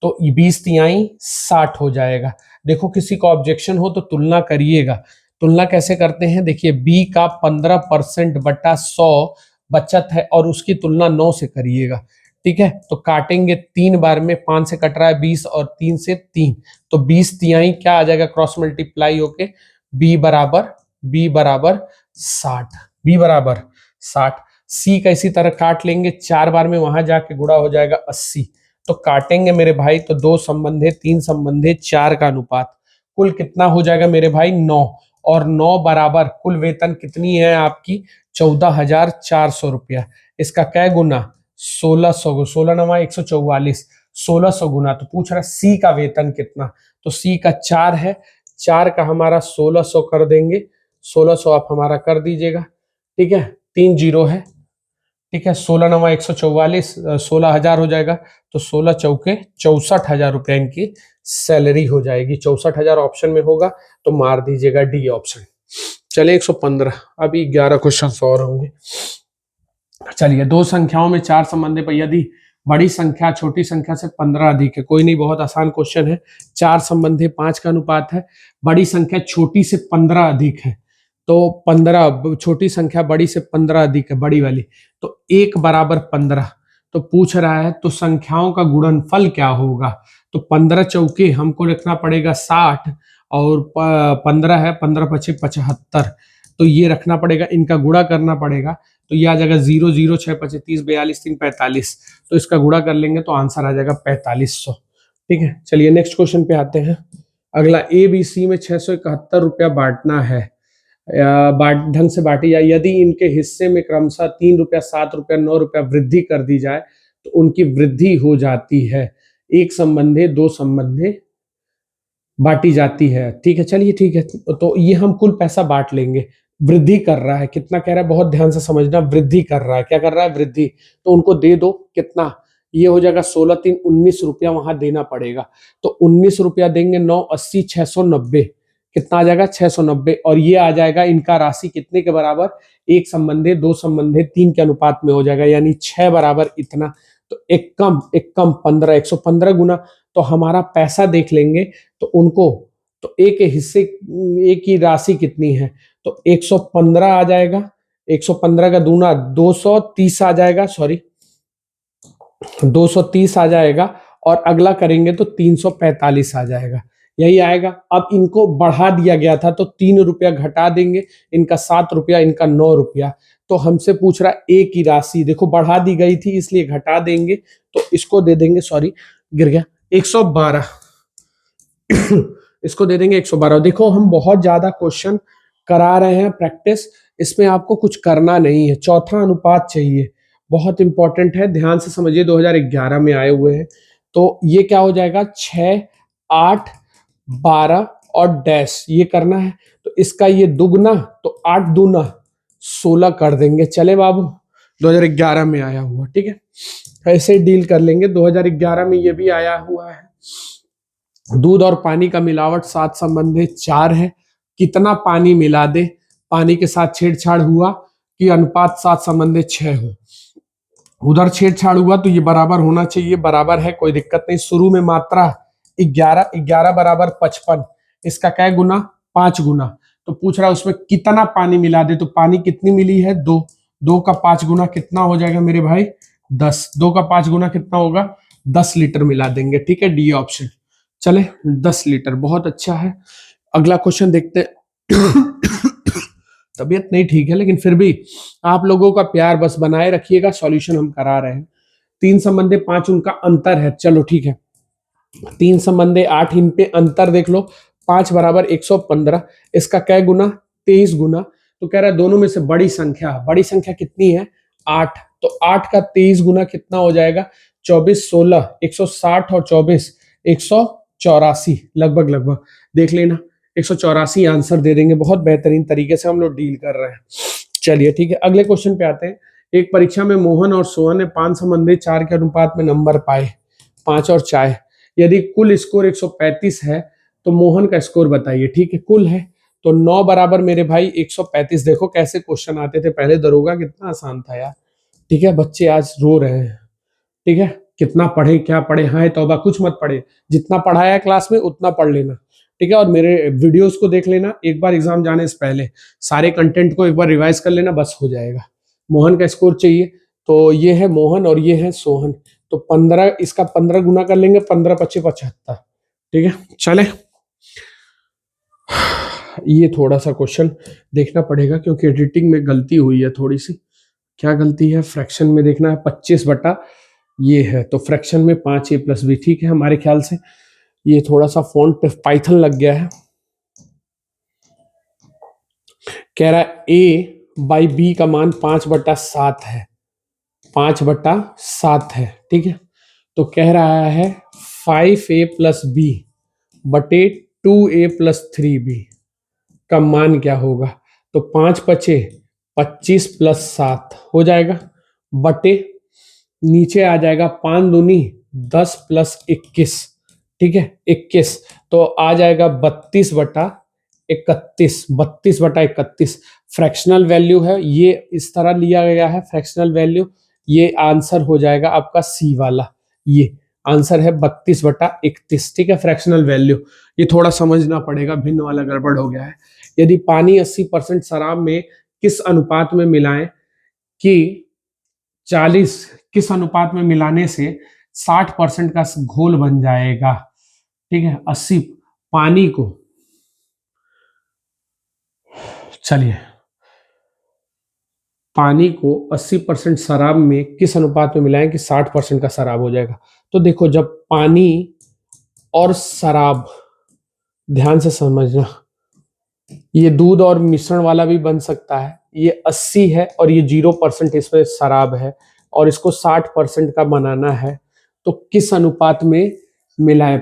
तो 20 तिहाई 60 हो जाएगा। देखो किसी को ऑब्जेक्शन हो तो तुलना करिएगा। तुलना कैसे करते हैं, देखिए बी का 15%/100 बचत है और उसकी तुलना 9 से करिएगा, ठीक है। तो काटेंगे 3 बार में, 5 से कट रहा है 20 और 3 से 3, तो 20 तिहाई क्या आ जाएगा, क्रॉस मल्टीप्लाई होके बी बराबर 60, बी बराबर 60। सी का इसी तरह काट लेंगे, 4 बार में वहां जाके गुणा हो जाएगा 80, तो काटेंगे मेरे भाई तो 2 संबंधे 3 संबंधे 4 का अनुपात, कुल कितना हो जाएगा मेरे भाई 9, और 9 बराबर कुल वेतन कितनी है आपकी, 14,400 रुपया। इसका क्या गुना, 1600, 16 नवा 144, 1600 गुना। तो पूछ रहा सी का वेतन कितना, तो सी का 4 है, 4 का हमारा 1600 कर देंगे, 1600 आप हमारा कर दीजिएगा, ठीक है, 3 जीरो है, ठीक है। 16 नवा 144, 16,000 हो जाएगा, तो 16 चौके 64,000 रुपया इनकी सैलरी हो जाएगी। 64,000 ऑप्शन में होगा तो मार दीजिएगा डी ऑप्शन। चलिए 115, अभी 11 क्वेश्चन और होंगे। चलिए, दो संख्याओं में 4 संबंध है, यदि बड़ी संख्या छोटी संख्या से 15 अधिक है, कोई नहीं, बहुत आसान क्वेश्चन है। 4 संबंधी 5 का अनुपात है, बड़ी संख्या छोटी से 15 अधिक है, तो 15, छोटी संख्या बड़ी से 15 अधिक है, बड़ी वाली, तो 1 बराबर 15। तो पूछ रहा है तो संख्याओं का गुणनफल क्या होगा, तो 15 चौके हमको रखना पड़ेगा 60, और 15 है, 15 पचे 75, तो ये रखना पड़ेगा, इनका गुणा करना पड़ेगा, तो ये आ जाएगा 0, 0, 6, 25, 30, 42, 3, 45, तो इसका गुणा कर लेंगे तो आंसर आ जाएगा 4500, ठीक है। चलिए नेक्स्ट क्वेश्चन पे आते हैं। अगला, ए बी सी में 671 रुपया बांटना है, ढंग से बांटी जाए, यदि इनके हिस्से में क्रमशः 3 रुपया, 7 रुपया, 9 रुपया वृद्धि कर दी जाए तो उनकी वृद्धि हो जाती है, एक संबंधे 2 संबंधे बांटी जाती है, ठीक है। चलिए ठीक है, तो ये हम कुल पैसा बांट लेंगे। वृद्धि कर रहा है, कितना कह रहा है, बहुत ध्यान से समझना, वृद्धि कर रहा है, क्या कर रहा है, वृद्धि, तो उनको दे दो, कितना, ये हो जाएगा 16 3 19 रुपया वहां देना पड़ेगा, तो 19 रुपया देंगे, 9 80 690, कितना आ जाएगा 690, और ये आ जाएगा इनका राशि कितने के बराबर, एक संबंधे 2 संबंधे 3 के अनुपात में हो जाएगा, यानी 6 बराबर इतना, तो एक कम 15, 115 गुना, तो हमारा पैसा देख लेंगे, तो उनको, तो एक हिस्से, एक की राशि कितनी है, तो 115 आ जाएगा, 115 का दूना 230 आ जाएगा, सॉरी 230 आ जाएगा, और अगला करेंगे तो 345 आ जाएगा, यही आएगा। अब इनको बढ़ा दिया गया था तो 3 रुपया घटा देंगे, इनका 7 रुपया, इनका 9 रुपया, तो हमसे पूछ रहा है ए की राशि, देखो बढ़ा दी गई थी इसलिए घटा देंगे, तो इसको दे देंगे, सॉरी गिर गया, 112 इसको दे देंगे 112। देखो हम बहुत ज्यादा क्वेश्चन करा रहे हैं प्रैक्टिस, इसमें आपको कुछ करना नहीं है, चौथा अनुपात चाहिए, बहुत इंपॉर्टेंट है, ध्यान से समझिए, 2011 में आए हुए हैं। तो ये क्या हो जाएगा, 6 8 12 और डैश, ये करना है, तो इसका ये दुगना, तो 8 दूना 16 कर देंगे, चले बाबू। 2011 में आया हुआ, ठीक है, ऐसे ही डील कर लेंगे। 2011 में ये भी आया हुआ है। दूध और पानी का मिलावट 7 संबंधित 4 है। कितना पानी मिला दे, पानी के साथ छेड़छाड़ हुआ कि अनुपात 7 संबंधित 6 हो। उधर छेड़छाड़ हुआ तो ये बराबर होना चाहिए, बराबर है, कोई दिक्कत नहीं। शुरू में मात्रा 11, 11 बराबर 55, इसका क्या गुना, 5 गुना। तो पूछ रहा है उसमें कितना पानी मिला दे, तो पानी कितनी मिली है, 2, 2 का 5 गुना कितना हो जाएगा मेरे भाई, 10, 2 का 5 गुना कितना होगा, 10 लीटर मिला देंगे, ठीक है, डी ऑप्शन। चले 10 लीटर, बहुत अच्छा है। अगला क्वेश्चन देखते हैं। तबीयत नहीं ठीक है लेकिन फिर भी आप लोगों का प्यार बस बनाए रखिएगा, सॉल्यूशन हम करा रहे हैं। 3 संबंधे 5 उनका अंतर है, चलो ठीक है। 3 संबंधे 8, इन पे अंतर देख लो। 5 बराबर 115, इसका क्या गुना, 23 गुना। तो कह रहा है दोनों में से बड़ी संख्या कितनी है, 8। तो 8 का 23 गुना कितना हो जाएगा, 24, 16, 160 और 24, 184, लगभग देख लेना। 184 आंसर दे देंगे, बहुत बेहतरीन तरीके से हम लोग डील कर रहे हैं। चलिए ठीक है, अगले क्वेश्चन पे आते हैं। एक परीक्षा में मोहन और सोहन ने 5 संबंधित 4 के अनुपात में नंबर पाए, 5 और 4। यदि कुल स्कोर 135 है तो मोहन का स्कोर बताइए, ठीक है, कुल है तो 9 बराबर मेरे भाई 135। देखो कैसे क्वेश्चन आते थे पहले, दरोगा कितना आसान था यार, ठीक है। बच्चे आज रो रहे हैं, ठीक है, कितना पढ़े क्या पढ़े, हाँ तौबा, कुछ मत पढ़े, जितना पढ़ाया है क्लास में उतना पढ़ लेना, ठीक है। और मेरे वीडियोस को देख लेना एक बार, एग्जाम जाने से पहले सारे कंटेंट को एक बार रिवाइज कर लेना, बस हो जाएगा। मोहन का स्कोर चाहिए, तो ये है मोहन और ये है सोहन। तो 15, इसका 15 गुना कर लेंगे, 15 25 75, ठीक है। चले, ये थोड़ा सा क्वेश्चन देखना पड़ेगा क्योंकि एडिटिंग में गलती हुई है थोड़ी सी। क्या गलती है, फ्रैक्शन में देखना है, 25 बटा ये है, तो फ्रैक्शन में 5a + b, ठीक है। हमारे ख्याल से ये थोड़ा सा फॉन्ट पाइथन लग गया है। कह रहा है a/b का मान 5/7 है, 5/7 है, ठीक है। तो कह रहा है 5a + b बटे 2a + 3b का मान क्या होगा। तो 5 पचे 25 + 7 हो जाएगा, बटे नीचे आ जाएगा 5 दूनी 10 + 21, ठीक है, 21। तो आ जाएगा 32/31, 32/31 फ्रैक्शनल वैल्यू है, ये इस तरह लिया गया है फ्रैक्शनल वैल्यू। ये आंसर हो जाएगा आपका सी वाला, ये आंसर है 32/31, ठीक है, फ्रैक्शनल वैल्यू। ये थोड़ा समझना पड़ेगा, भिन्न वाला गड़बड़ हो गया है। यदि पानी 80% शराब में किस अनुपात में मिलाएं कि 40 किस अनुपात में मिलाने से 60% का घोल बन जाएगा, ठीक है। 80 पानी को, चलिए, पानी को 80% शराब में किस अनुपात में मिलाएं कि 60% का शराब हो जाएगा। तो देखो, जब पानी और शराब, ध्यान से समझना, ये दूध और मिश्रण वाला भी बन सकता है। ये 80 है और ये 0% इसमें शराब है और इसको 60% का बनाना है, तो किस अनुपात में मिलाएं,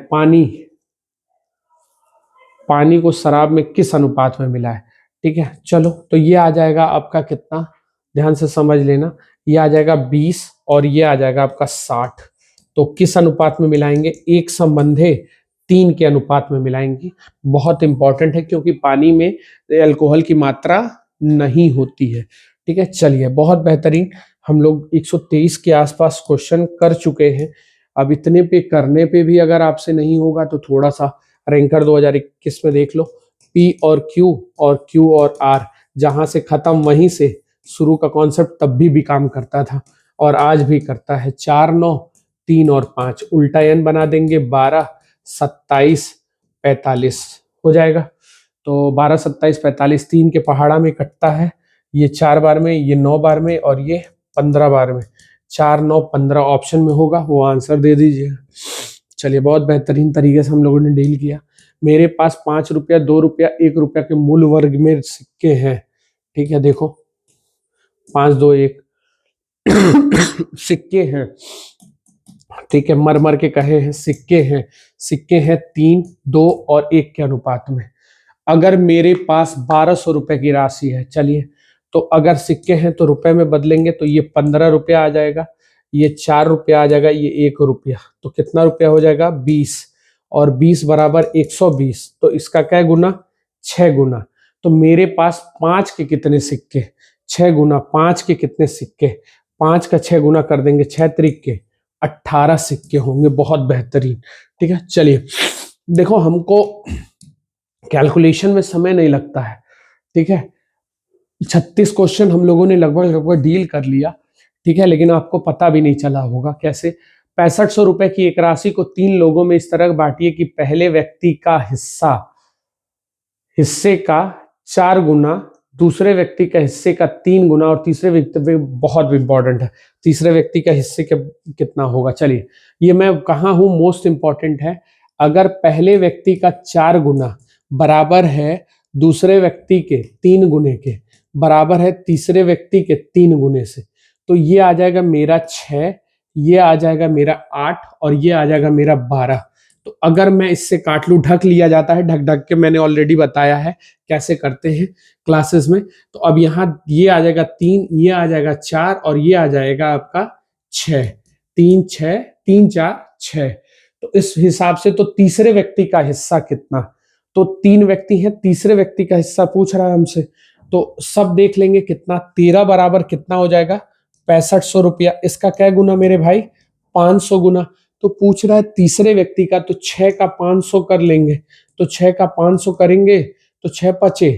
पानी को शराब में किस अनुपात में मिलाएं, ठीक है। चलो, तो ये आ जाएगा आपका कितना, ध्यान से समझ लेना, ये आ जाएगा 20 और ये आ जाएगा आपका 60। तो किस अनुपात में मिलाएंगे, 1 संबंधे 3 के अनुपात में मिलाएंगे। बहुत इंपॉर्टेंट है क्योंकि पानी में अल्कोहल की मात्रा नहीं होती है, ठीक है। चलिए, बहुत बेहतरीन, हम लोग 123 के आसपास क्वेश्चन कर चुके हैं। अब इतने पे करने पे भी अगर आपसे नहीं होगा तो थोड़ा सा रैंकर 2021 में देख लो, P और Q और R, जहां से खत्म वहीं से शुरू का कॉन्सेप्ट तब भी काम करता था और आज भी करता है। 4 9 3 और 5 उल्टा n बना देंगे, 12 27 45 हो जाएगा। तो 12 27 45 3 के पहाड़ा में कटता है, ये 4 बार में, ये 9 बार में और ये 15 बार में। 4 9 15 ऑप्शन में होगा, वो आंसर दे दीजिएगा। चलिए, बहुत बेहतरीन तरीके से हम लोगों ने डील किया। मेरे पास 5 रुपया, 2 रुपया, 1 रुपया के मूल वर्ग में सिक्के हैं, ठीक है। देखो 5 2 1 सिक्के हैं, ठीक है, मर मर के कहे हैं, सिक्के हैं, सिक्के हैं 3 2 और 1 के अनुपात में। अगर मेरे पास 1200 रुपए की राशि है, चलिए, तो अगर सिक्के हैं तो रुपए में बदलेंगे तो ये 15 रुपया आ जाएगा, ये 4 रुपया आ जाएगा, ये 1 रुपया, तो कितना रुपया हो जाएगा 20, और 20 बराबर 120, तो इसका क्या गुना 6 गुना। तो मेरे पास 5 के कितने सिक्के, 6 गुना 5 के कितने सिक्के, 5 का 6 गुना कर देंगे, 6 त्रिक के 18 सिक्के होंगे। बहुत बेहतरीन। ठीक है, चलिए देखो, हमको कैलकुलेशन में समय नहीं लगता है। ठीक है, 36 क्वेश्चन हम लोगों ने लगभग डील कर लिया। ठीक है, लेकिन आपको पता भी नहीं चला होगा कैसे। 6500 रुपए की एक राशि को 3 लोगों में इस तरह बांटिए कि पहले व्यक्ति का हिस्से का 4 गुना, दूसरे व्यक्ति का हिस्से का 3 गुना, और तीसरे व्यक्ति, बहुत इंपॉर्टेंट है, तीसरे व्यक्ति का हिस्से का कितना होगा। चलिए, ये मैं कहा हूं मोस्ट इंपॉर्टेंट है। अगर पहले व्यक्ति का 4 गुना बराबर है दूसरे व्यक्ति के 3 गुने के, बराबर है तीसरे व्यक्ति के 3 गुने से, तो ये आ जाएगा मेरा 6, ये आ जाएगा मेरा 8, और ये आ जाएगा मेरा 12। तो अगर मैं इससे काट लूं, ढक लिया जाता है, ढक ढक के मैंने ऑलरेडी बताया है कैसे करते हैं क्लासेस में। तो अब यहाँ ये आ जाएगा 3, ये आ जाएगा 4, और ये आ जाएगा आपका 6, 3 6 3 4 6। तो इस हिसाब से तो तीसरे व्यक्ति का हिस्सा कितना, तो 3 व्यक्ति हैं, तीसरे व्यक्ति का हिस्सा पूछ रहा है हमसे, तो सब देख लेंगे कितना, 13 बराबर कितना हो जाएगा 6500 रुपया। इसका क्या गुना मेरे भाई 500 गुना। तो पूछ रहा है तीसरे व्यक्ति का, तो 6 का 500 कर लेंगे, तो 6 का 500 करेंगे तो 6 पचे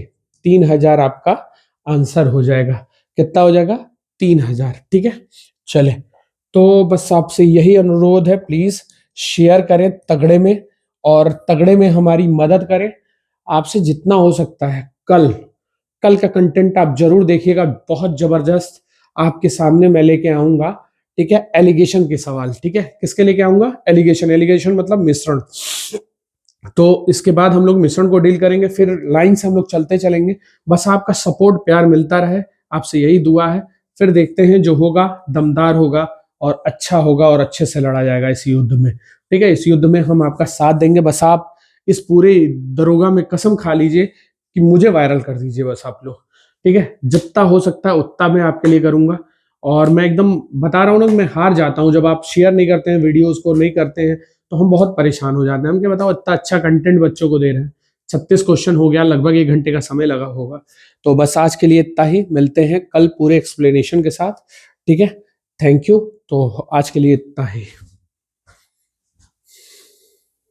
3000 आपका आंसर हो जाएगा। कितना हो जाएगा 3000। ठीक है, चले, तो बस आपसे यही अनुरोध है, प्लीज शेयर करें तगड़े में, और तगड़े में हमारी मदद करें। आपसे जितना हो सकता है कल का कंटेंट आप जरूर देखिएगा, बहुत जबरदस्त आपके सामने मैं लेके आऊंगा। ठीक है, एलिगेशन के सवाल। ठीक है, किसके लेके आऊंगा, एलिगेशन मतलब मिश्रण। तो इसके बाद हम लोग मिश्रण को डील करेंगे, फिर लाइन से हम लोग चलते चलेंगे। बस आपका सपोर्ट प्यार मिलता रहे, आपसे यही दुआ है। फिर देखते हैं, जो होगा दमदार होगा और अच्छा होगा, और अच्छे से लड़ा जाएगा इस युद्ध में। ठीक है, इस युद्ध में हम आपका साथ देंगे। बस आप इस पूरे दरोगा में कसम खा लीजिए कि मुझे वायरल कर दीजिए बस आप लोग। ठीक है, जितना हो सकता है उतना मैं आपके लिए करूंगा। और मैं एकदम बता रहा हूँ ना, मैं हार जाता हूँ जब आप शेयर नहीं करते हैं, वीडियोस को नहीं करते हैं, तो हम बहुत परेशान हो जाते हैं। हम क्या बताओ, इतना अच्छा कंटेंट बच्चों को दे रहे हैं। 36 क्वेश्चन हो गया, लगभग 1 घंटे का समय लगा होगा। तो बस आज के लिए इतना ही, मिलते हैं कल पूरे एक्सप्लेनेशन के साथ। ठीक है, थैंक यू। तो आज के लिए इतना ही।